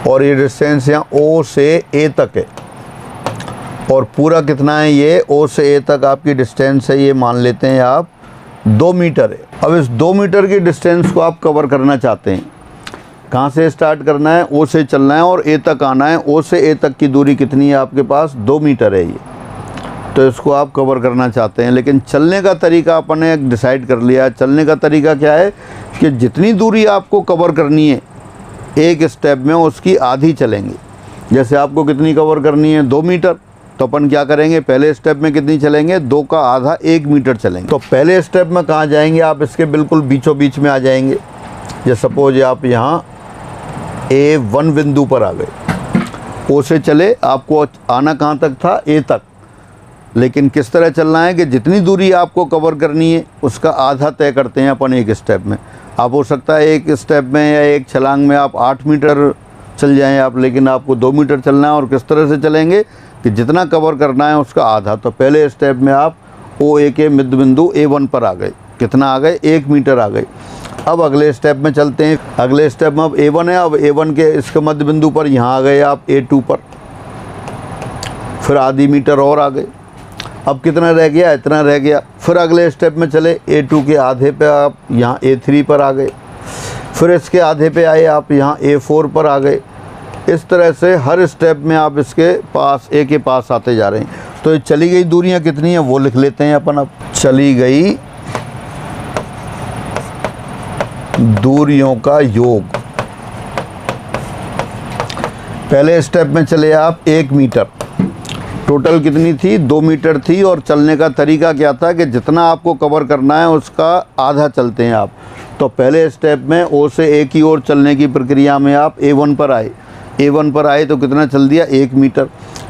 और ये डिस्टेंस यहाँ O से A तक है, और पूरा कितना है ये O से A तक आपकी डिस्टेंस है, ये मान लेते हैं आप 2 मीटर है। अब इस 2 मीटर की डिस्टेंस को आप कवर करना चाहते हैं, कहाँ से स्टार्ट करना है, O से चलना है और A तक आना है। O से A तक की दूरी कितनी है आपके पास, 2 मीटर है ये, तो इसको आप कवर करना चाहते हैं। लेकिन चलने का तरीका आपने डिसाइड कर लिया। चलने का तरीका क्या है कि जितनी दूरी आपको कवर करनी है एक स्टेप में, उसकी आधी चलेंगे। जैसे आपको कितनी कवर करनी है, 2 मीटर, तो अपन क्या करेंगे, पहले स्टेप में कितनी चलेंगे, 2 का आधा 1 मीटर चलेंगे। तो पहले स्टेप में कहाँ जाएंगे आप, इसके बिल्कुल बीचों बीच में आ जाएंगे। जैसे सपोज आप यहाँ A1 बिंदु पर आ गए, O से चले, आपको आना कहाँ तक था, A तक। लेकिन किस तरह चलना है कि जितनी दूरी आपको कवर करनी है उसका आधा तय करते हैं अपन एक स्टेप में। आप हो सकता है एक स्टेप में या एक छलांग में आप 8 मीटर चल जाएं आप, लेकिन आपको 2 मीटर चलना है। और किस तरह से चलेंगे कि जितना कवर करना है उसका आधा। तो पहले स्टेप में आप OA के मध्य बिंदु A1 पर आ गए, कितना आ गए, 1 मीटर आ गए। अब अगले स्टेप में चलते हैं। अगले स्टेप में अब A1 है, अब A1 के इसके मध्य बिंदु पर यहाँ आ गए आप A2 पर, फिर आधी मीटर और आ गए। अब कितना रह गया, इतना रह गया। फिर अगले स्टेप में चले, A2 के आधे पे आप यहाँ A3 पर आ गए, फिर इसके आधे पे आए आप यहाँ A4 पर आ गए। इस तरह से हर स्टेप में आप इसके पास A के पास आते जा रहे हैं। तो ये चली गई दूरियां कितनी हैं वो लिख लेते हैं अपन। अब चली गई दूरियों का योग। पहले स्टेप में चले आप 1 मीटर, टोटल कितनी थी, 2 मीटर थी। और चलने का तरीका क्या था कि जितना आपको कवर करना है उसका आधा चलते हैं आप। तो पहले स्टेप में O से A की ओर चलने की प्रक्रिया में आप A1 पर आए, A1 पर आए तो कितना चल दिया, 1 मीटर।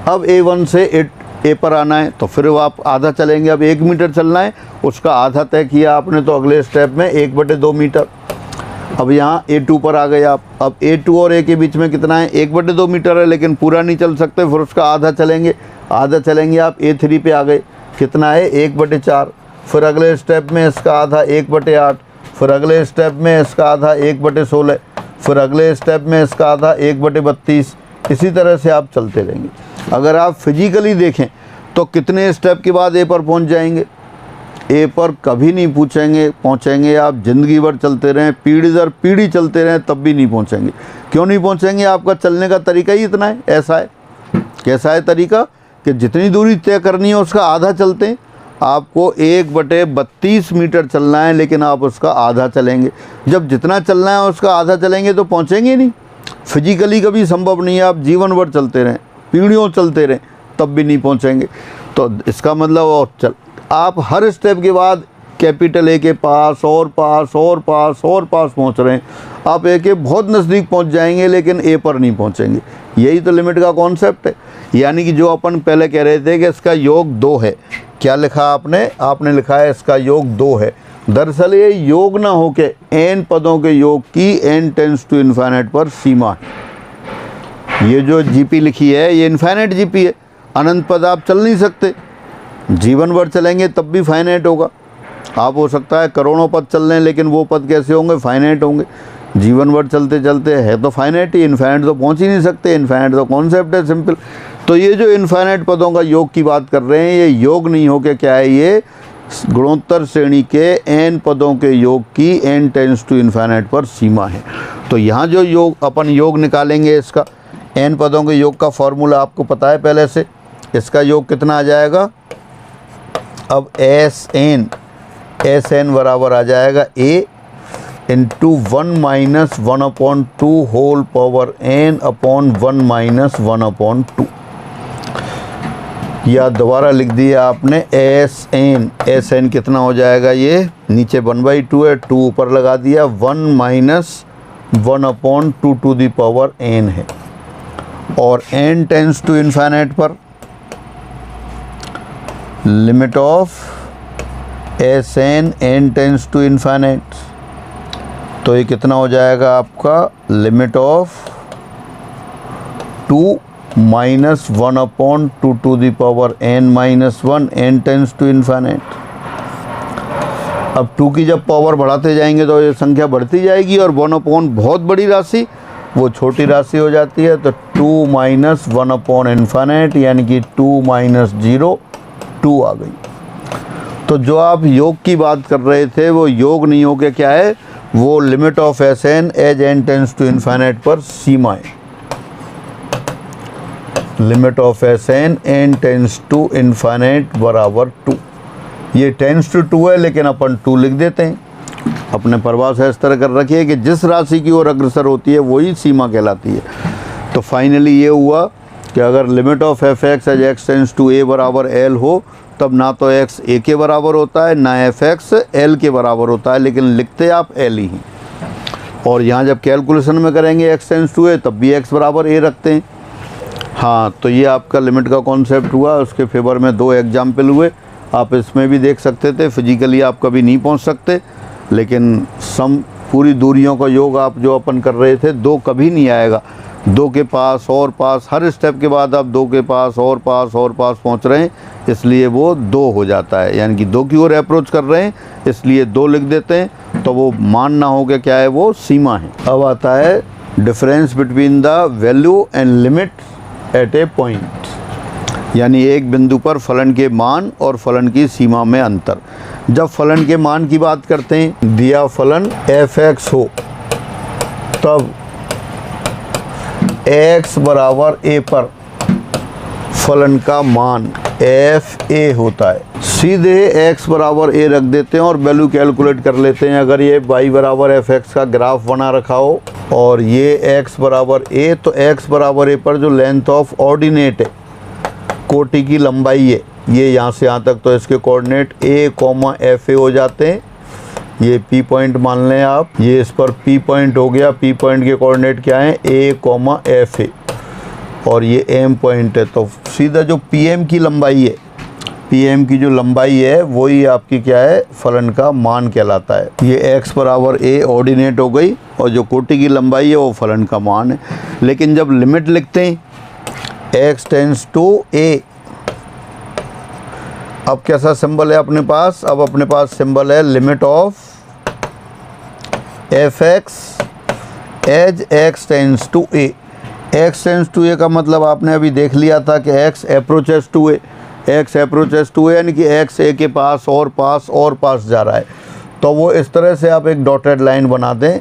अब A1 से A पर आना है तो फिर आप आधा चलेंगे। अब 1 मीटर चलना है, उसका आधा तय किया आपने, तो अगले स्टेप में 1/2 मीटर। अब यहाँ A2 पर आ गए आप। अब A2 और A के बीच में कितना है, 1/2 मीटर है, लेकिन पूरा नहीं चल सकते, फिर उसका आधा चलेंगे। आधा चलेंगे आप A3 पे आ गए, कितना है, 1/4। फिर अगले स्टेप में इसका आधा 1/8, फिर अगले स्टेप में इसका आधा 1/16, फिर अगले स्टेप में इसका आधा 1/32। इसी तरह से आप चलते रहेंगे। अगर आप फिजिकली देखें तो कितने स्टेप के बाद A पर पहुंच जाएंगे, A पर कभी नहीं पहुंचेंगे आप, ज़िंदगी भर चलते रहें, पीढ़ी दर पीढ़ी चलते रहें, तब भी नहीं पहुंचेंगे। क्यों नहीं पहुंचेंगे, आपका चलने का तरीका ही इतना है, ऐसा है। कैसा है तरीका कि जितनी दूरी तय करनी है उसका आधा चलते हैं। आपको 1/32 मीटर चलना है, लेकिन आप उसका आधा चलेंगे। जब जितना चलना है उसका आधा चलेंगे तो पहुंचेंगे नहीं, फिजिकली कभी संभव नहीं है। आप जीवन भर चलते रहें, पीढ़ियों चलते रहें, तब भी नहीं पहुंचेंगे। तो इसका मतलब आप हर स्टेप के बाद कैपिटल A के पास और पास और पास और पास पहुंच रहे हैं। आप A के बहुत नज़दीक पहुंच जाएंगे, लेकिन A पर नहीं पहुंचेंगे। यही तो लिमिट का कॉन्सेप्ट है। यानी कि जो अपन पहले कह रहे थे कि इसका योग 2 है, क्या लिखा आपने लिखा है इसका योग 2 है। दरअसल ये योग ना हो के n पदों के योग की n टेंस टू इन्फाइनाइट पर सीमा है। ये जो GP लिखी है ये इन्फाइनाइट GP है। अनंत पद आप चल नहीं सकते, जीवन भर चलेंगे तब भी फाइनाइट होगा। आप हो सकता है करोड़ों पद चल रहे हैं, लेकिन वो पद कैसे होंगे, फाइनाइट होंगे। जीवन भर चलते चलते है तो फाइनाइट ही, इन्फाइनाइट तो पहुंच ही नहीं सकते। इन्फाइनाइट तो कॉन्सेप्ट है सिंपल। तो ये जो इन्फाइनाइट पदों का योग की बात कर रहे हैं, ये योग नहीं हो के क्या है, ये गुणोत्तर श्रेणी के n पदों के योग की n टेंस टू इन्फाइनाइट पर सीमा है। तो यहाँ जो योग अपन योग निकालेंगे, इसका n पदों के योग का फॉर्मूला आपको पता है पहले से। इसका योग कितना आ जाएगा, अब SN बराबर आ जाएगा A into 1 - 1/2 whole power n upon 1 - 1/2। या दोबारा लिख दिया आपने SN कितना हो जाएगा, ये नीचे 1/2 है, 2 ऊपर लगा दिया, 1 - 1/2 टू दी पावर n है। और n टेंस टू इन्फाइनाइट पर limit of n tends to infinite, तो ये कितना हो जाएगा आपका, limit of 2 - 1/2 to the power n - 1 n tends to infinite. अब 2 की जब पावर बढ़ाते जाएंगे तो ये संख्या बढ़ती जाएगी, और 1/, बहुत बड़ी राशि, वो छोटी राशि हो जाती है। तो 2 माइनस 1 अपॉन इन्फिनिट यानी कि 2 माइनस 0 2 आ गई। तो जो आप योग की बात कर रहे थे वो योग नहीं हो के क्या है, वो limit of s n as n tends to infinite पर सीमाएं। Limit of s n n tends to infinite बराबर 2। ये टेंस टू 2 है लेकिन अपन 2 लिख देते हैं। अपने परिभाषा इस तरह कर रखी है कि जिस राशि की ओर अग्रसर होती है वही सीमा कहलाती है। तो फाइनली ये हुआ कि अगर limit of F x as x tends to A बराबर एल हो तब ना तो एक्स ए के बराबर होता है ना एफ एक्स एल के बराबर होता है, लेकिन लिखते आप एल ही हैं। और यहाँ जब कैलकुलेशन में करेंगे एक्स टेंस टू ए तब भी एक्स बराबर ए रखते हैं। हाँ, तो ये आपका लिमिट का कॉन्सेप्ट हुआ। उसके फेवर में 2 एग्जाम्पल हुए। आप इसमें भी देख सकते थे। फिजिकली आप कभी नहीं पहुँच सकते, लेकिन सम पूरी दूरियों का योग आप जो अपन कर रहे थे 2 कभी नहीं आएगा। 2 के पास और पास, हर स्टेप के बाद आप 2 के पास और पास और पास पहुंच रहे हैं, इसलिए वो 2 हो जाता है। यानी कि 2 की ओर अप्रोच कर रहे हैं इसलिए 2 लिख देते हैं। तो वो मान ना हो के क्या है, वो सीमा है। अब आता है difference between the value and limit at A point, यानी एक बिंदु पर फलन के मान और फलन की सीमा में अंतर। जब फलन के मान की बात करते हैं, दिया फलन एफ एक्स हो तब x बराबर a पर फलन का मान एफ ए होता है। सीधे x बराबर a रख देते हैं और वैल्यू कैलकुलेट कर लेते हैं। अगर ये y बराबर एफ एक्स का ग्राफ बना रखा हो और ये x बराबर a, तो x बराबर a पर जो लेंथ ऑफ ऑर्डिनेट है, कोटि की लंबाई है, ये यहाँ से यहाँ तक, तो इसके कोऑर्डिनेट a, एफ ए हो जाते हैं। ये P पॉइंट मान लें आप, ये इस पर P पॉइंट हो गया। P पॉइंट के कोऑर्डिनेट क्या हैं, a, एफ ए, और ये M पॉइंट है। तो सीधा जो PM की लंबाई है, PM की जो लंबाई है वही आपकी क्या है, फलन का मान कहलाता है। ये x बराबर a ऑर्डिनेट हो गई और जो कोटि की लंबाई है वो फलन का मान है। लेकिन जब लिमिट लिखते हैं x टेंस टू a, अब कैसा सिंबल है अपने पास, अब अपने पास सिंबल है limit of F x as x tends to A. X tends to A का मतलब आपने अभी देख लिया था कि X approaches to A, X approaches to A यानी कि एक्स ए के पास और पास और पास जा रहा है। तो वो इस तरह से आप एक डॉटेड लाइन बना दें,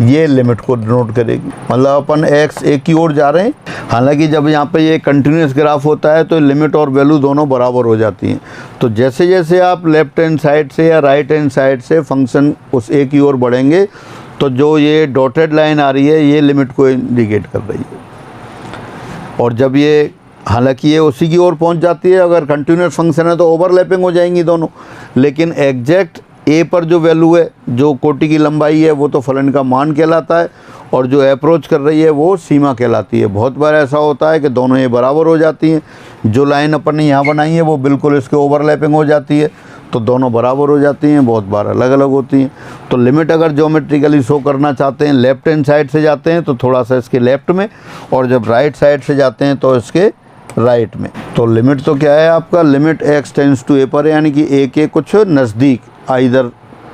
ये लिमिट को डिनोट करेगी। मतलब अपन एक्स ए की ओर जा रहे हैं। हालांकि जब यहाँ पे ये कंटिन्यूस ग्राफ होता है तो लिमिट और वैल्यू दोनों बराबर हो जाती हैं। तो जैसे जैसे आप लेफ्ट हैंड साइड से या राइट हैंड साइड से फंक्शन उस ए की ओर बढ़ेंगे तो जो ये डॉटेड लाइन आ रही है ये लिमिट को इंडिकेट कर रही है। और जब ये, हालांकि ये उसी की ओर पहुँच जाती है, अगर कंटिन्यूस फंक्शन है तो ओवरलैपिंग हो जाएंगी दोनों, लेकिन एग्जैक्ट ए पर जो वैल्यू है, जो कोटि की लंबाई है, वो तो फलन का मान कहलाता है और जो अप्रोच कर रही है वो सीमा कहलाती है। बहुत बार ऐसा होता है कि दोनों ये बराबर हो जाती हैं। जो लाइन अपन ने यहाँ बनाई है वो बिल्कुल इसके ओवरलैपिंग हो जाती है, तो दोनों बराबर हो जाती हैं। बहुत बार अलग अलग होती हैं। तो लिमिट अगर ज्योमेट्रिकली शो करना चाहते हैं, लेफ्ट हैंड साइड से जाते हैं तो थोड़ा सा इसके लेफ्ट में, और जब राइट साइड से जाते हैं तो इसके राइट में। तो लिमिट तो क्या है आपका, लिमिट एक्स टेंस टू ए पर, यानी कि ए के कुछ नज़दीक, इधर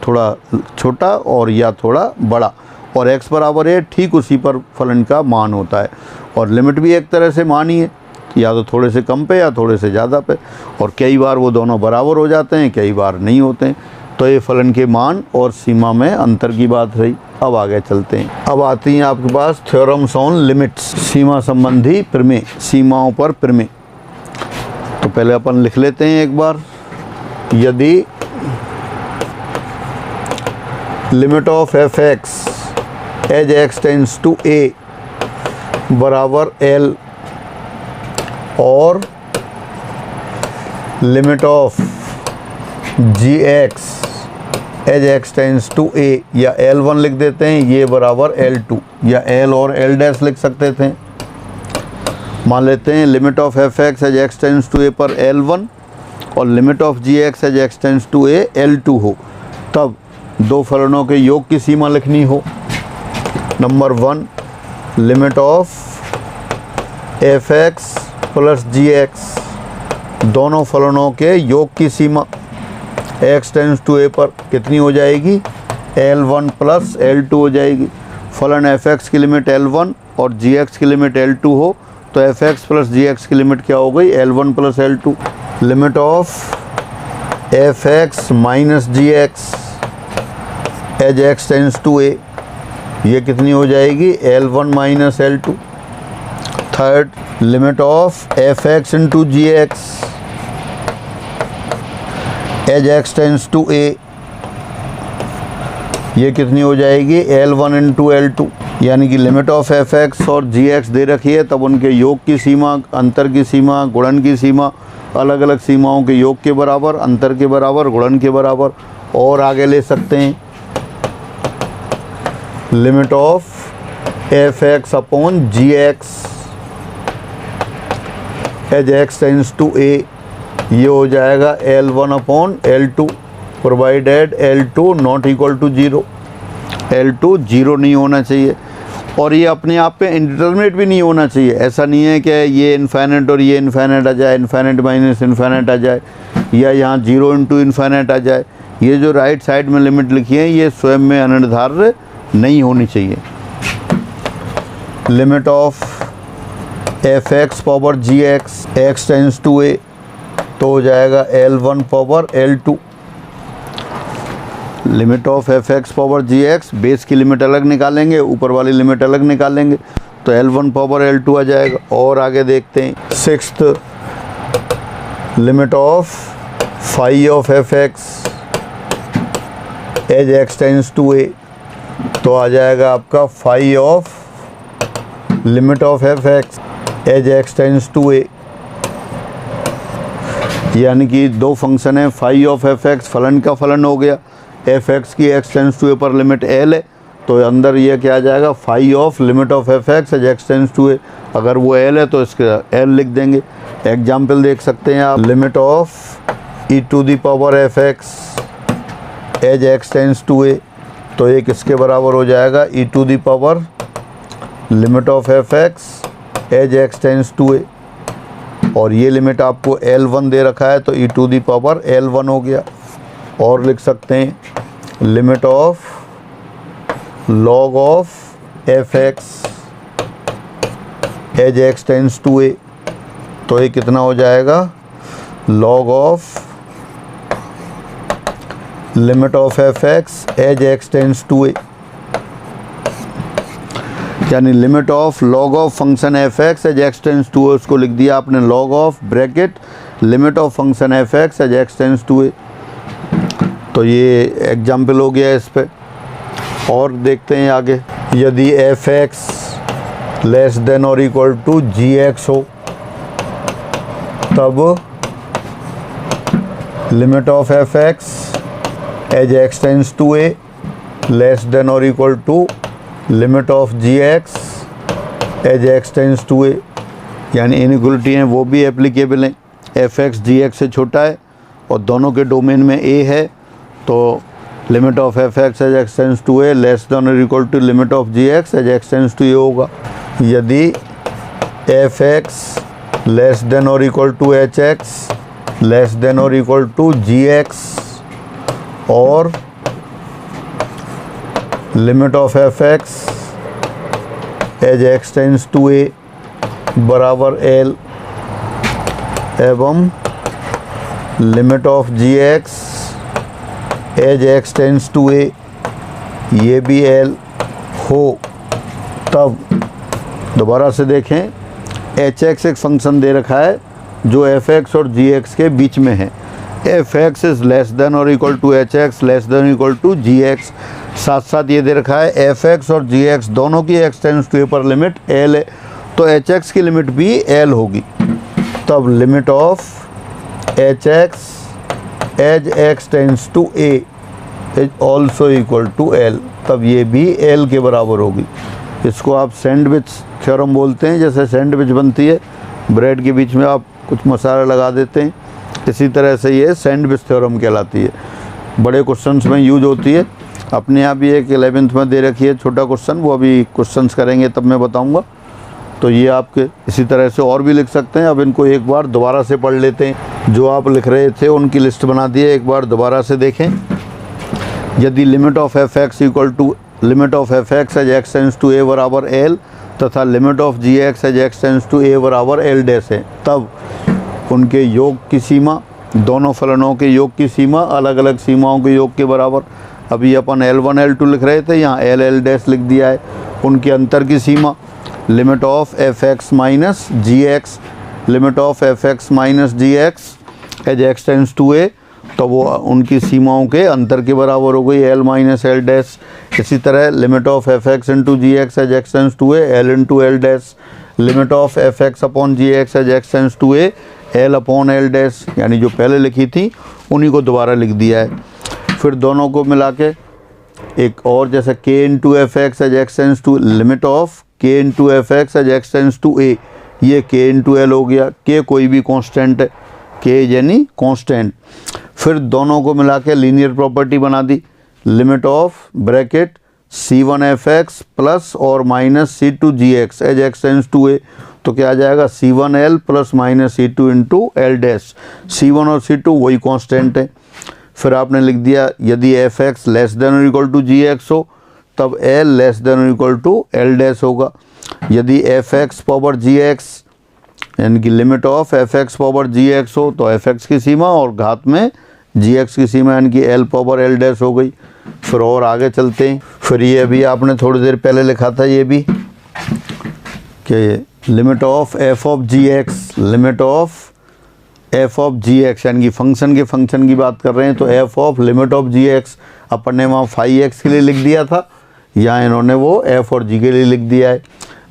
थोड़ा छोटा और या थोड़ा बड़ा, और x बराबर है ठीक उसी पर फलन का मान होता है। और लिमिट भी एक तरह से मान ही है, या तो थोड़े से कम पे या थोड़े से ज़्यादा पे, और कई बार वो दोनों बराबर हो जाते हैं, कई बार नहीं होते हैं। तो ये फलन के मान और सीमा में अंतर की बात रही। अब आगे चलते हैं। अब आती हैं आपके पास थ्योरम्स ऑन लिमिट्स, सीमा संबंधी प्रमेय, सीमाओं पर प्रमेय। तो पहले अपन लिख लेते हैं एक बार। यदि limit of F x as x tends to A बराबर एल और limit of G x as x tends to A, या L1 लिख देते हैं, ये बराबर L2, या L और L डैश लिख सकते थे। मान लेते हैं limit of F x as x tends to ए पर L1 और limit of G x as x tends to A L2 हो, तब दो फलनों के योग की सीमा लिखनी हो। Number 1, limit of F x plus g x, दोनों फलनों के योग की सीमा एक्स टेंस टू ए पर कितनी हो जाएगी, L1 प्लस L2 हो जाएगी। फलन f(x) की लिमिट L1 और gx की लिमिट L2 हो तो f(x) प्लस gx की लिमिट क्या हो गई, L1 plus L2। Limit of f(x) minus gx as x tends to a, ये कितनी हो जाएगी, L1 minus L2। Third, limit of f(x) into gx as x tends to a, ये कितनी हो जाएगी, L1 इंटू L2। यानी कि लिमिट ऑफ f(x) और gx दे रखी है, तब उनके योग की सीमा, अंतर की सीमा, गुणन की सीमा, अलग अलग सीमाओं के योग के बराबर, अंतर के बराबर, गुणन के बराबर। और आगे ले सकते हैं limit of f(x) upon gx as x tends to a, ये हो जाएगा L1 upon L2 provided L2 not equal to 0। L2 0 नहीं होना चाहिए और ये अपने आप पे इंडिटरमिनेट भी नहीं होना चाहिए। ऐसा नहीं है कि ये इन्फाइनाइट और ये इन्फाइनाइट आ जाए, इन्फाइनाइट माइनस इन्फाइनाइट आ जाए, या यहाँ 0 इंटू इन्फाइनाइट आ जाए। ये जो राइट साइड में लिमिट लिखी है ये स्वयं में अनिर्धार्य नहीं होनी चाहिए। Limit of f(x) power gx x tends to a, तो हो जाएगा L1 power L2। Limit of f(x) power gx, base की लिमिट अलग निकालेंगे, ऊपर वाली लिमिट अलग निकालेंगे, तो L1 पावर L2 आ जाएगा। और आगे देखते हैं sixth, limit of phi of f(x) as x tends to a, तो आ जाएगा आपका phi of limit of f(x) as x tends to a। यानी कि दो फंक्शन है, फाई ऑफ f(x) फलन का फलन हो गया, f(x) की x टेंस टू a पर लिमिट L है, तो अंदर ये क्या आ जाएगा, phi of limit of f(x) as x tends to a। अगर वो L है तो इसका L लिख देंगे। एग्जाम्पल देख सकते हैं आप, limit of e to the power f(x) as x tends to a, तो ये किसके बराबर हो जाएगा, e to the power limit of f(x) as x tends to a। और ये लिमिट आपको L1 दे रखा है तो e to the power L1 हो गया। और लिख सकते हैं limit of log of f(x) as x tends to a, तो ये कितना हो जाएगा, log of limit of f(x) as x tends to a। यानी limit of log of function f(x) as x tends to a, उसको लिख दिया आपने log of bracket limit of function f(x) as x tends to a। तो ये एग्जाम्पल हो गया इस पे। और देखते हैं आगे, यदि f(x) लेस देन और इक्वल टू gx हो, तब limit of f(x) as x tends to a less than और equal to limit of gx as x tends to a। यानी इनइक्वलिटी हैं वो भी एप्लीकेबल हैं। f(x) gx से छोटा है और दोनों के डोमेन में a है, तो limit of f(x) as x tends to a less than और equal to limit of gx as x tends to a होगा। यदि f(x) लेस देन और equal to hx less than और इक्वल टू gx और limit of f(x) as x tends to a बराबर L एवं limit of gx as x tends to a, ये भी L हो, तब दोबारा से देखें, hx एक फंक्शन दे रखा है जो f(x) और gx के बीच में है। f(x) इज़ लेस देन और equal to hx less than equal to gx। साथ साथ ये दे रखा है f(x) और gx दोनों की x टेंस टू a पर लिमिट L है, तो hx की लिमिट भी L होगी। तब limit of hx as x tends to a is also equal to L, तब ये भी L के बराबर होगी। इसको आप सैंडविच थ्योरम बोलते हैं। जैसे सैंडविच बनती है, ब्रेड के बीच में आप कुछ मसाला लगा देते हैं, इसी तरह से ये सैंडविच थ्योरम कहलाती है। बड़े क्वेश्चंस में यूज होती है। अपने आप ही एक 11th में दे रखी है छोटा क्वेश्चन, वो अभी क्वेश्चंस करेंगे तब मैं बताऊंगा। तो ये आपके इसी तरह से और भी लिख सकते हैं। अब इनको एक बार दोबारा से पढ़ लेते हैं। जो आप लिख रहे थे उनकी लिस्ट बना दी है, एक बार दोबारा से देखें। यदि limit of f(x) equal to limit of F x as x tends to A बराबर एल तथा limit of G x as x tends to A बराबर एल डैश है, तब उनके योग की सीमा, दोनों फलनों के योग की सीमा अलग अलग सीमाओं के योग के बराबर। अभी अपन L1 L2 लिख रहे थे, यहाँ L L डैश लिख दिया है। उनके अंतर की सीमा limit of F X minus G X, limit of F X minus G x as x tends to A, तो वो उनकी सीमाओं के अंतर के बराबर हो गई L माइनस एल डैश। इसी तरह limit of F x into g x as x tends to a L into L dash, limit of F x upon g x as x tends to a L upon L dash, यानी जो पहले लिखी थी उन्हीं को दोबारा लिख दिया है। फिर दोनों को मिला के एक और, जैसे k into F x as x tends to, limit of k into F x as x tends to A, ये k इंटू एल हो गया। k कोई भी कांस्टेंट है, k यानी कांस्टेंट। फिर दोनों को मिला के लीनियर प्रॉपर्टी बना दी, limit of bracket c1 F x plus और minus c2 G x as x tends to A, तो क्या आ जाएगा c1l plus minus c2 into L dash. c1 और c2 वही कांस्टेंट है। फिर आपने लिख दिया यदि एफ एक्स लेस देन और इक्वल टू जी एक्स हो तब एल लेस देन और इक्वल टू एल डैश होगा। यदि F x power g x यानी कि limit of F x power g x हो तो एफ एक्स की सीमा और घात में जी एक्स की सीमा यानी कि एल पावर एल डैश हो गई। फिर और आगे चलते हैं। फिर ये भी आपने थोड़ी देर पहले लिखा था, ये भी कि limit of F of G X, limit of F of G x यानी कि फंक्शन की बात कर रहे हैं, तो F of limit of G X अपन ने वहाँ फाई एक्स के लिए लिख दिया था, यहाँ इन्होंने वो एफ और जी के लिए लिख दिया है।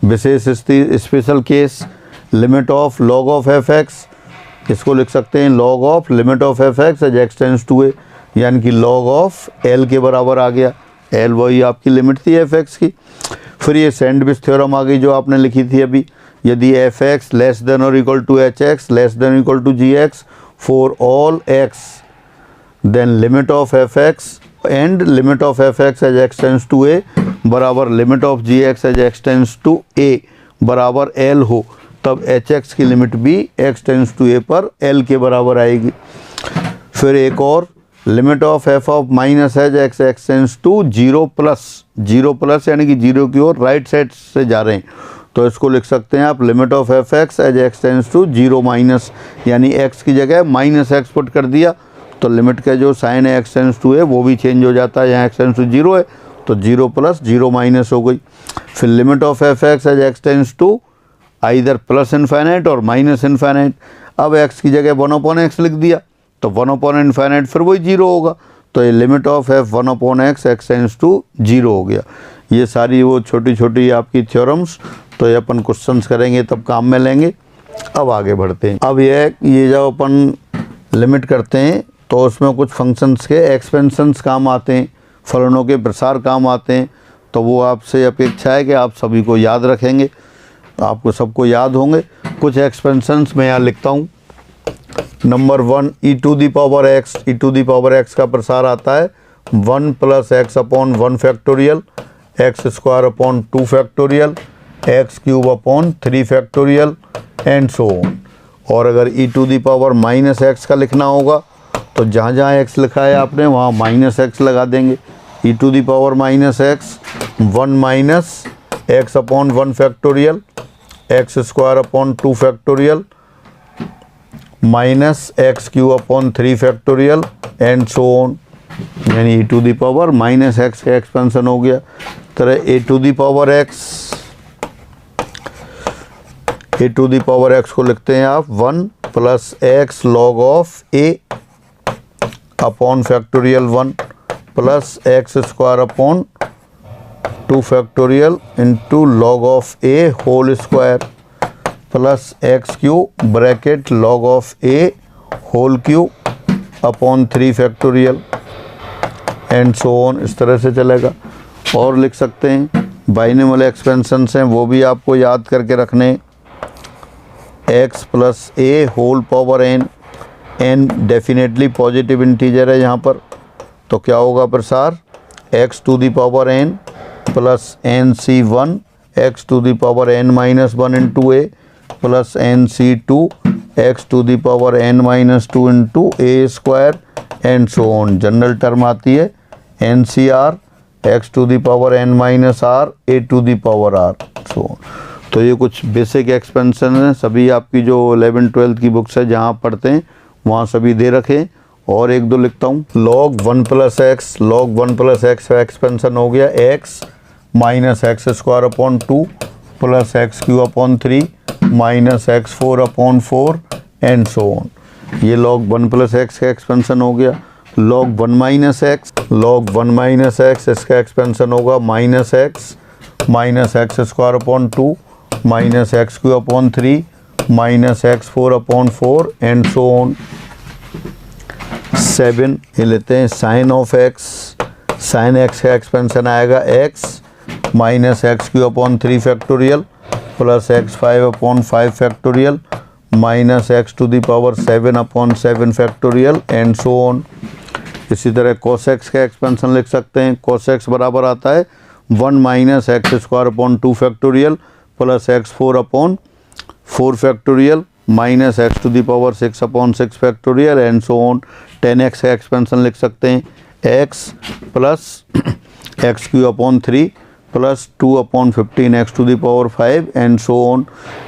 विशेष special case limit of log of F X, इसको लिख सकते हैं log of limit of F x as x tends to A, यानी कि लॉग ऑफ एल के बराबर आ गया। एल वही आपकी लिमिट थी एफ एक्स की। फिर ये सैंडविच थ्योरम आ गई जो आपने लिखी थी अभी, यदि एफ एक्स लेस देन और equal to H X less than equal to ji X for all X, then limit of F X and limit of F x as x tends to A बराबर limit of G x as x tends to A बराबर एल हो, तब एच एक्स की लिमिट भी एक्स टेंस टू ए पर एल के बराबर आएगी। फिर एक और limit of F of minus h x x tends to zero plus यानी कि जीरो की ओर राइट साइड से जा रहे हैं, तो इसको लिख सकते हैं आप limit of F x as x tends to zero minus, यानी एक्स की जगह माइनस एक्स पुट कर दिया तो लिमिट का जो साइन है एक्स टेंस टू है वो भी चेंज हो जाता है। यहाँ एक्स टेंस टू जीरो है तो जीरो प्लस जीरो माइनस हो गई। फिर limit of F x as x tends to either plus infinite और माइनस इन्फाइनाइट। अब एक्स की जगह 1/x लिख दिया तो 1/इन्फाइनाइट फिर वही जीरो होगा, तो ये limit of f 1/x x tends to zero हो गया। ये सारी वो छोटी छोटी आपकी थ्योरम्स, तो ये अपन क्वेश्चंस करेंगे तब काम में लेंगे। अब आगे बढ़ते हैं। अब ये जब अपन लिमिट करते हैं तो उसमें कुछ फंक्शंस के एक्सपेंशंस काम आते हैं, फलनों के प्रसार काम आते हैं, तो वो आपसे अपेक्षा है कि आप सभी को याद रखेंगे, आपको सबको याद होंगे। कुछ एक्सपेंशंस मैं यहाँ लिखता हूँ। Number 1 E to the power X, E to the power X का प्रसार आता है 1 plus X upon 1 factorial, X square upon 2 factorial, X cube upon 3 factorial and so on. और अगर E to the power minus X का लिखना होगा तो जहाँ जहाँ एक्स लिखा है आपने वहाँ माइनस एक्स लगा देंगे। E to the power minus X 1 minus X upon 1 factorial, X square upon 2 factorial minus x cube upon 3 factorial and so on, यानी E to the power minus X का एक्सपेंशन हो गया। तरह A to the power X, A to the power X को लिखते हैं आप 1 plus X log of A upon factorial 1 plus X square upon 2 factorial into log of a whole square plus x cube bracket log of a whole cube upon 3 factorial and so on. इस तरह से चलेगा। और लिख सकते हैं बाइनोमियल एक्सपेंशंस हैं वो भी आपको याद करके रखने। X plus A whole power N, N definitely positive integer है यहाँ पर, तो क्या होगा प्रसार X to the power N plus N C 1 X to the power N minus 1 into A plus N C 2 X to the power N minus 2 into A square and so on. General term आती है N C R X to the power N minus R A to the power r so. तो ये कुछ बेसिक एक्सपेंशन है, सभी आपकी जो 11th-12th की बुक्स है जहाँ आप पढ़ते हैं वहाँ सभी दे रखे। और एक दो लिखता हूँ, log 1 plus x, log 1 plus x का एक्सपेंशन हो गया x minus x square upon 2 plus x cube upon 3 minus x 4 upon 4 and so on. ये log 1 प्लस एक्स का एक्सपेंशन हो गया। log 1 minus x, log 1 minus x इसका एक्सपेंशन होगा minus x square upon 2 minus x cube upon 3 minus x 4 upon 4 and so on. 7 ये लेते हैं sine of x, sine x का एक्सपेंशन आएगा x minus x cube upon 3 factorial plus x 5 upon 5 factorial minus x to the power 7 upon 7 factorial and so on. इसी तरह कोस एक्स का एक्सपेंशन लिख सकते हैं। कोस एक्स बराबर आता है 1 minus x square upon 2 factorial plus x 4 upon 4 factorial minus x to the power 6 upon 6 factorial and so on. 10x का एक्सपेंशन लिख सकते हैं x plus x cube upon 3 plus 2 upon 15 x to the power 5 and so on.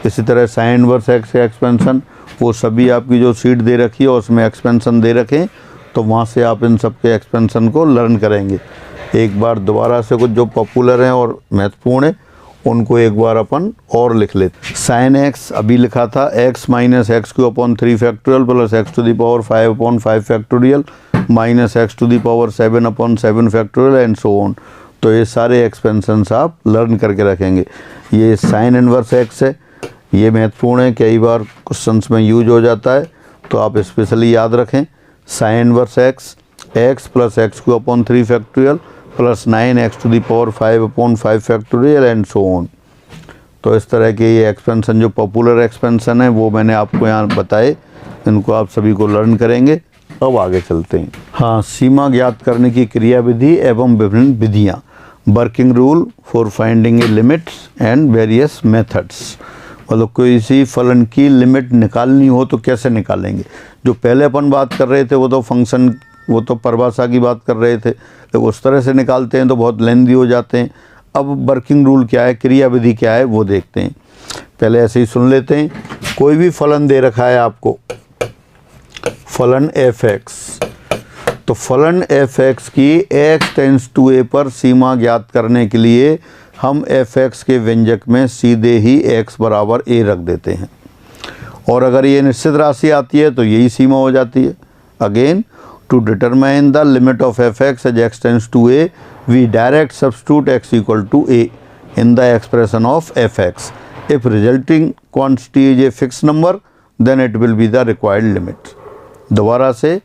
इसी तरह साइन इनवर्स एक्स का एक्सपेंशन, वो सभी आपकी जो सीट दे रखी है उसमें एक्सपेंशन दे रखें, तो वहाँ से आप इन सब के एक्सपेंशन को लर्न करेंगे। एक बार दोबारा से कुछ जो पॉपुलर हैं और महत्वपूर्ण है उनको एक बार अपन और लिख लेते। साइन एक्स अभी लिखा था x minus x cube upon 3 factorial plus x to the power 5 upon 5 factorial minus x to the power 7 upon 7 factorial and so on. तो ये सारे एक्सपेंशंस आप लर्न करके रखेंगे। ये साइन इनवर्स एक्स है, ये महत्वपूर्ण है, कई बार क्वेश्चंस में यूज हो जाता है, तो आप स्पेशली याद रखें। Sine inverse x, x plus x cube upon 3 factorial plus 9 x to the power 5 upon 5 factorial and so on. तो इस तरह के ये एक्सपेंशन जो पॉपुलर एक्सपेंशन है वो मैंने आपको यहाँ बताए, इनको आप सभी को लर्न करेंगे। अब आगे चलते हैं। हाँ, सीमा ज्ञात करने की क्रिया विधि एवं विभिन्न विधियाँ, working rule for finding A limits and various methods. मतलब कोई सी फलन की लिमिट निकालनी हो तो कैसे निकालेंगे। जो पहले अपन बात कर रहे थे वो तो फंक्शन, वो तो परिभाषा की बात कर रहे थे, तो उस तरह से निकालते हैं तो बहुत लेंदी हो जाते हैं। अब वर्किंग रूल क्या है, क्रिया विधि क्या है, वो देखते हैं। पहले ऐसे ही सुन लेते हैं। कोई भी फलन दे रखा है आपको, फलन एफ एक्स, तो फलन एफ एक्स की एक्स टेंस टू ए पर सीमा ज्ञात करने के लिए हम एफ एक्स के व्यंजक में सीधे ही एक्स बराबर ए रख देते हैं। और अगर ये निश्चित राशि आती है तो यही सीमा हो जाती है। Again, to determine the limit of F x as x tends to a, we direct substitute x equal to a in the expression of fx. If resulting quantity is a fixed number, then it will be the required limit. दोबारा से,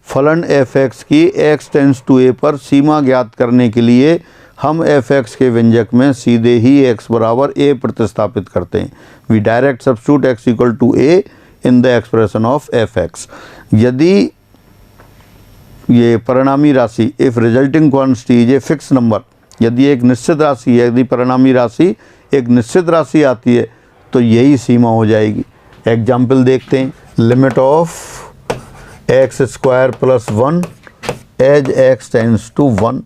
फलन fx की x टेंस टू a पर सीमा ज्ञात करने के लिए हम fx के व्यंजक में सीधे ही x बराबर a प्रतिस्थापित करते हैं। We direct substitute x equal to a in the expression of fx. यदि ये परिणामी राशि, if resulting quantity is a fixed number, यदि एक निश्चित राशि है, यदि परिणामी राशि एक निश्चित राशि आती है तो यही सीमा हो जाएगी। एग्जाम्पल देखते हैं। Limit of x square plus 1 as x tends to 1,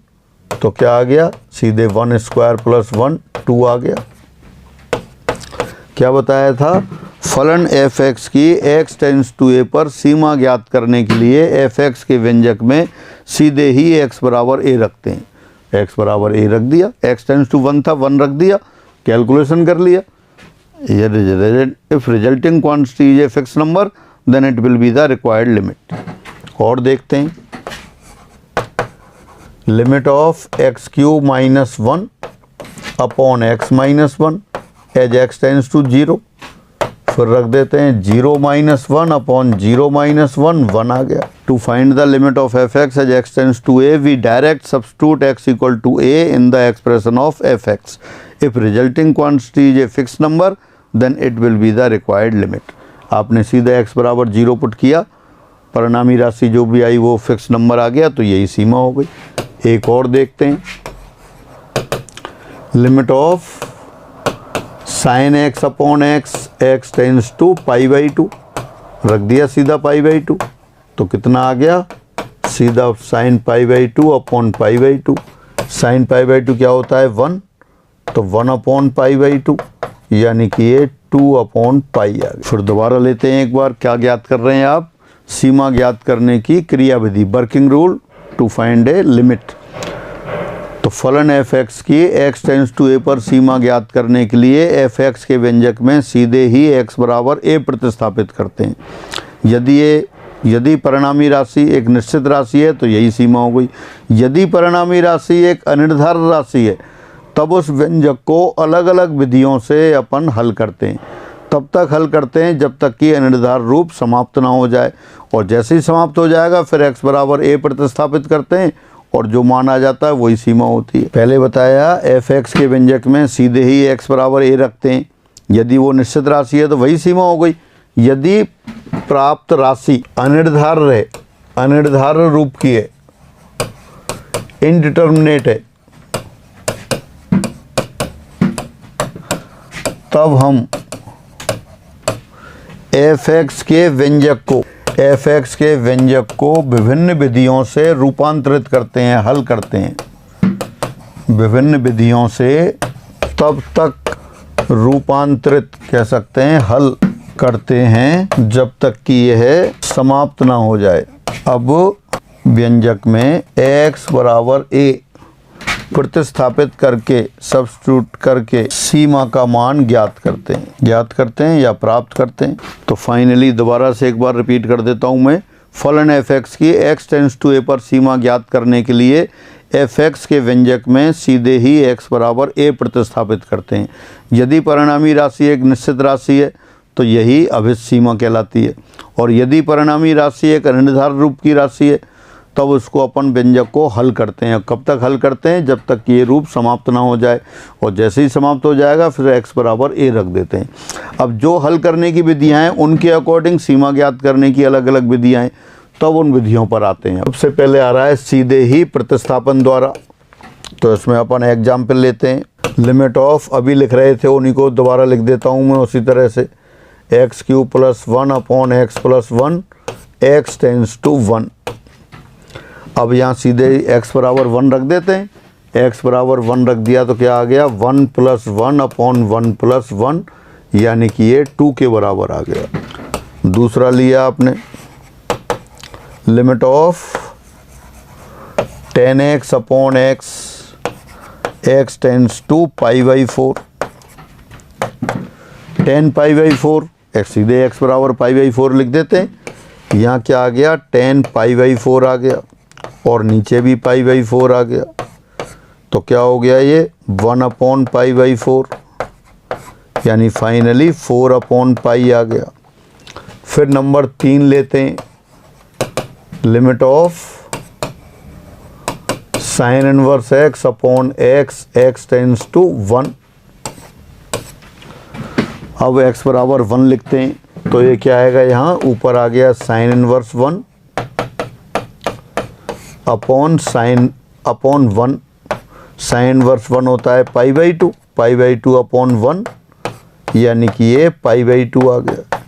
तो क्या आ गया, सीधे 1 स्क्वायर प्लस 1 2 आ गया। क्या बताया था, फलन एफ एक्स की एक्स टेंस टू ए पर सीमा ज्ञात करने के लिए एफ एक्स के व्यंजक में सीधे ही एक्स बराबर ए रखते हैं। एक्स बराबर ए रख दिया, एक्स टेंस टू 1 था, 1 रख दिया, कैलकुलेशन कर लिया। If resulting quantity is a fix number then it will be the required limit. और देखते हैं। Limit of x cube minus 1 upon x minus 1 as x tends to 0, फिर रख देते हैं 0 माइनस 1 अपॉन 0 माइनस 1, 1 आ गया। To find the limit of F x as x tends to a, we direct substitute x equal to a in the expression of F x. If resulting quantity is a fix number then it will be the required limit. आपने सीधे एक्स बराबर 0 पुट किया, परिणामी राशि जो भी आई वो फिक्स नंबर आ गया, तो यही सीमा हो गई। एक और देखते हैं। Limit of sine x upon x, x tends to pi by 2, रख दिया सीधा पाई बाई 2, तो कितना आ गया, सीधा sine pi by 2 upon pi by 2 sine pi by 2 क्या होता है 1, तो 1/π/2 यानी कि ये 2/π आ गया। फिर दोबारा लेते हैं एक बार, क्या ज्ञात कर रहे हैं आप, सीमा ज्ञात करने की क्रियाविधि, working rule to find a limit. तो फलन f(x) की x टेंड्स टू a पर सीमा ज्ञात करने के लिए f(x) के व्यंजक में सीधे ही x बराबर a प्रतिस्थापित करते हैं। यदि परिणामी राशि एक निश्चित राशि है तो यही सीमा हो गई। यदि परिणामी राशि एक अनिर्धारित राशि है तब उस व्यंजक को अलग अलग विधियों से अपन हल करते हैं। तब तक हल करते हैं जब तक कि अनिर्धारित रूप समाप्त ना हो जाए, और जैसे ही समाप्त हो जाएगा फिर x बराबर a प्रतिस्थापित करते हैं और जो मान आ जाता है वही सीमा होती है। पहले बताया f(x) के व्यंजक में सीधे ही x बराबर a रखते हैं। यदि वो निश्चित राशि है तो वही सीमा हो गई। यदि प्राप्त राशि अनिर्धारित है, अनिर्धारित रूप की है, इनडिटर्मिनेट है, तब हम f(x) के व्यंजक को विभिन्न विधियों से रूपांतरित करते हैं, हल करते हैं। विभिन्न विधियों से तब तक रूपांतरित कह सकते हैं, हल करते हैं जब तक कि यह समाप्त ना हो जाए। अब व्यंजक में x बराबर a प्रतिस्थापित करके, सब्स्टिट्यूट करके सीमा का मान ज्ञात करते हैं या प्राप्त करते हैं। तो फाइनली दोबारा से एक बार रिपीट कर देता हूँ मैं, फलन f(x) की x टेंड्स टू a पर सीमा ज्ञात करने के लिए f(x) के व्यंजक में सीधे ही x बराबर a प्रतिस्थापित करते हैं। यदि परिणामी राशि एक निश्चित राशि है तो यही अभिष्ट सीमा कहलाती है, और यदि परिणामी राशि एक अनिर्धारित रूप की राशि है तब उसको अपन व्यंजक को हल करते हैं। कब तक हल करते हैं, जब तक ये रूप समाप्त ना हो जाए, और जैसे ही समाप्त हो जाएगा फिर x बराबर a रख देते हैं। अब जो हल करने की विधियां हैं उनके अकॉर्डिंग सीमा ज्ञात करने की अलग अलग विधियां हैं, तब उन विधियों पर आते हैं। सबसे पहले आ रहा है सीधे ही प्रतिस्थापन द्वारा। तो इसमें अपन एग्जाम्पल लेते हैं। लिमिट ऑफ, अभी लिख रहे थे उन्हीं को दोबारा लिख देता हूँ मैं उसी तरह से, x³ + 1/x + 1 x tends to 1। अब यहाँ सीधे x बराबर 1 रख देते हैं। x बराबर 1 रख दिया तो क्या आ गया, 1 + 1/1 + 1 यानी कि ये 2 के बराबर आ गया। दूसरा लिया आपने, limit of 10x/x x tends to π/4। 10π/4 सीधे x बराबर π/4 लिख देते हैं। यहाँ क्या आ गया, 10π/4 आ गया, और नीचे भी π/4 आ गया। तो क्या हो गया ये 1/π/4 यानी फाइनली 4/π आ गया। फिर नंबर 3 लेते हैं, limit of sin inverse x/x x tends to 1। अब x बराबर 1 लिखते हैं तो ये क्या आएगा, यहाँ ऊपर आ गया sin inverse 1 upon 1। sin inverse 1 होता है π/2, π/2/1 यानी कि ये π/2 आ गया।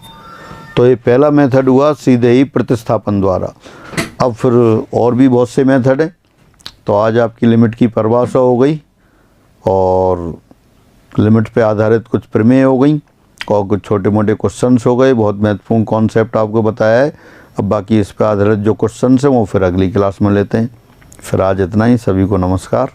तो ये पहला मेथड हुआ सीधे ही प्रतिस्थापन द्वारा। अब फिर और भी बहुत से मेथड हैं। तो आज आपकी लिमिट की परिभाषा हो गई, और लिमिट पे आधारित कुछ प्रमेय हो गई, और कुछ छोटे मोटे क्वेश्चंस हो गए। बहुत महत्वपूर्ण कॉन्सेप्ट आपको बताया है। अब बाकी इस पर आधारित जो क्वेश्चंस हैं वो फिर अगली क्लास में लेते हैं। फिर आज इतना ही। सभी को नमस्कार।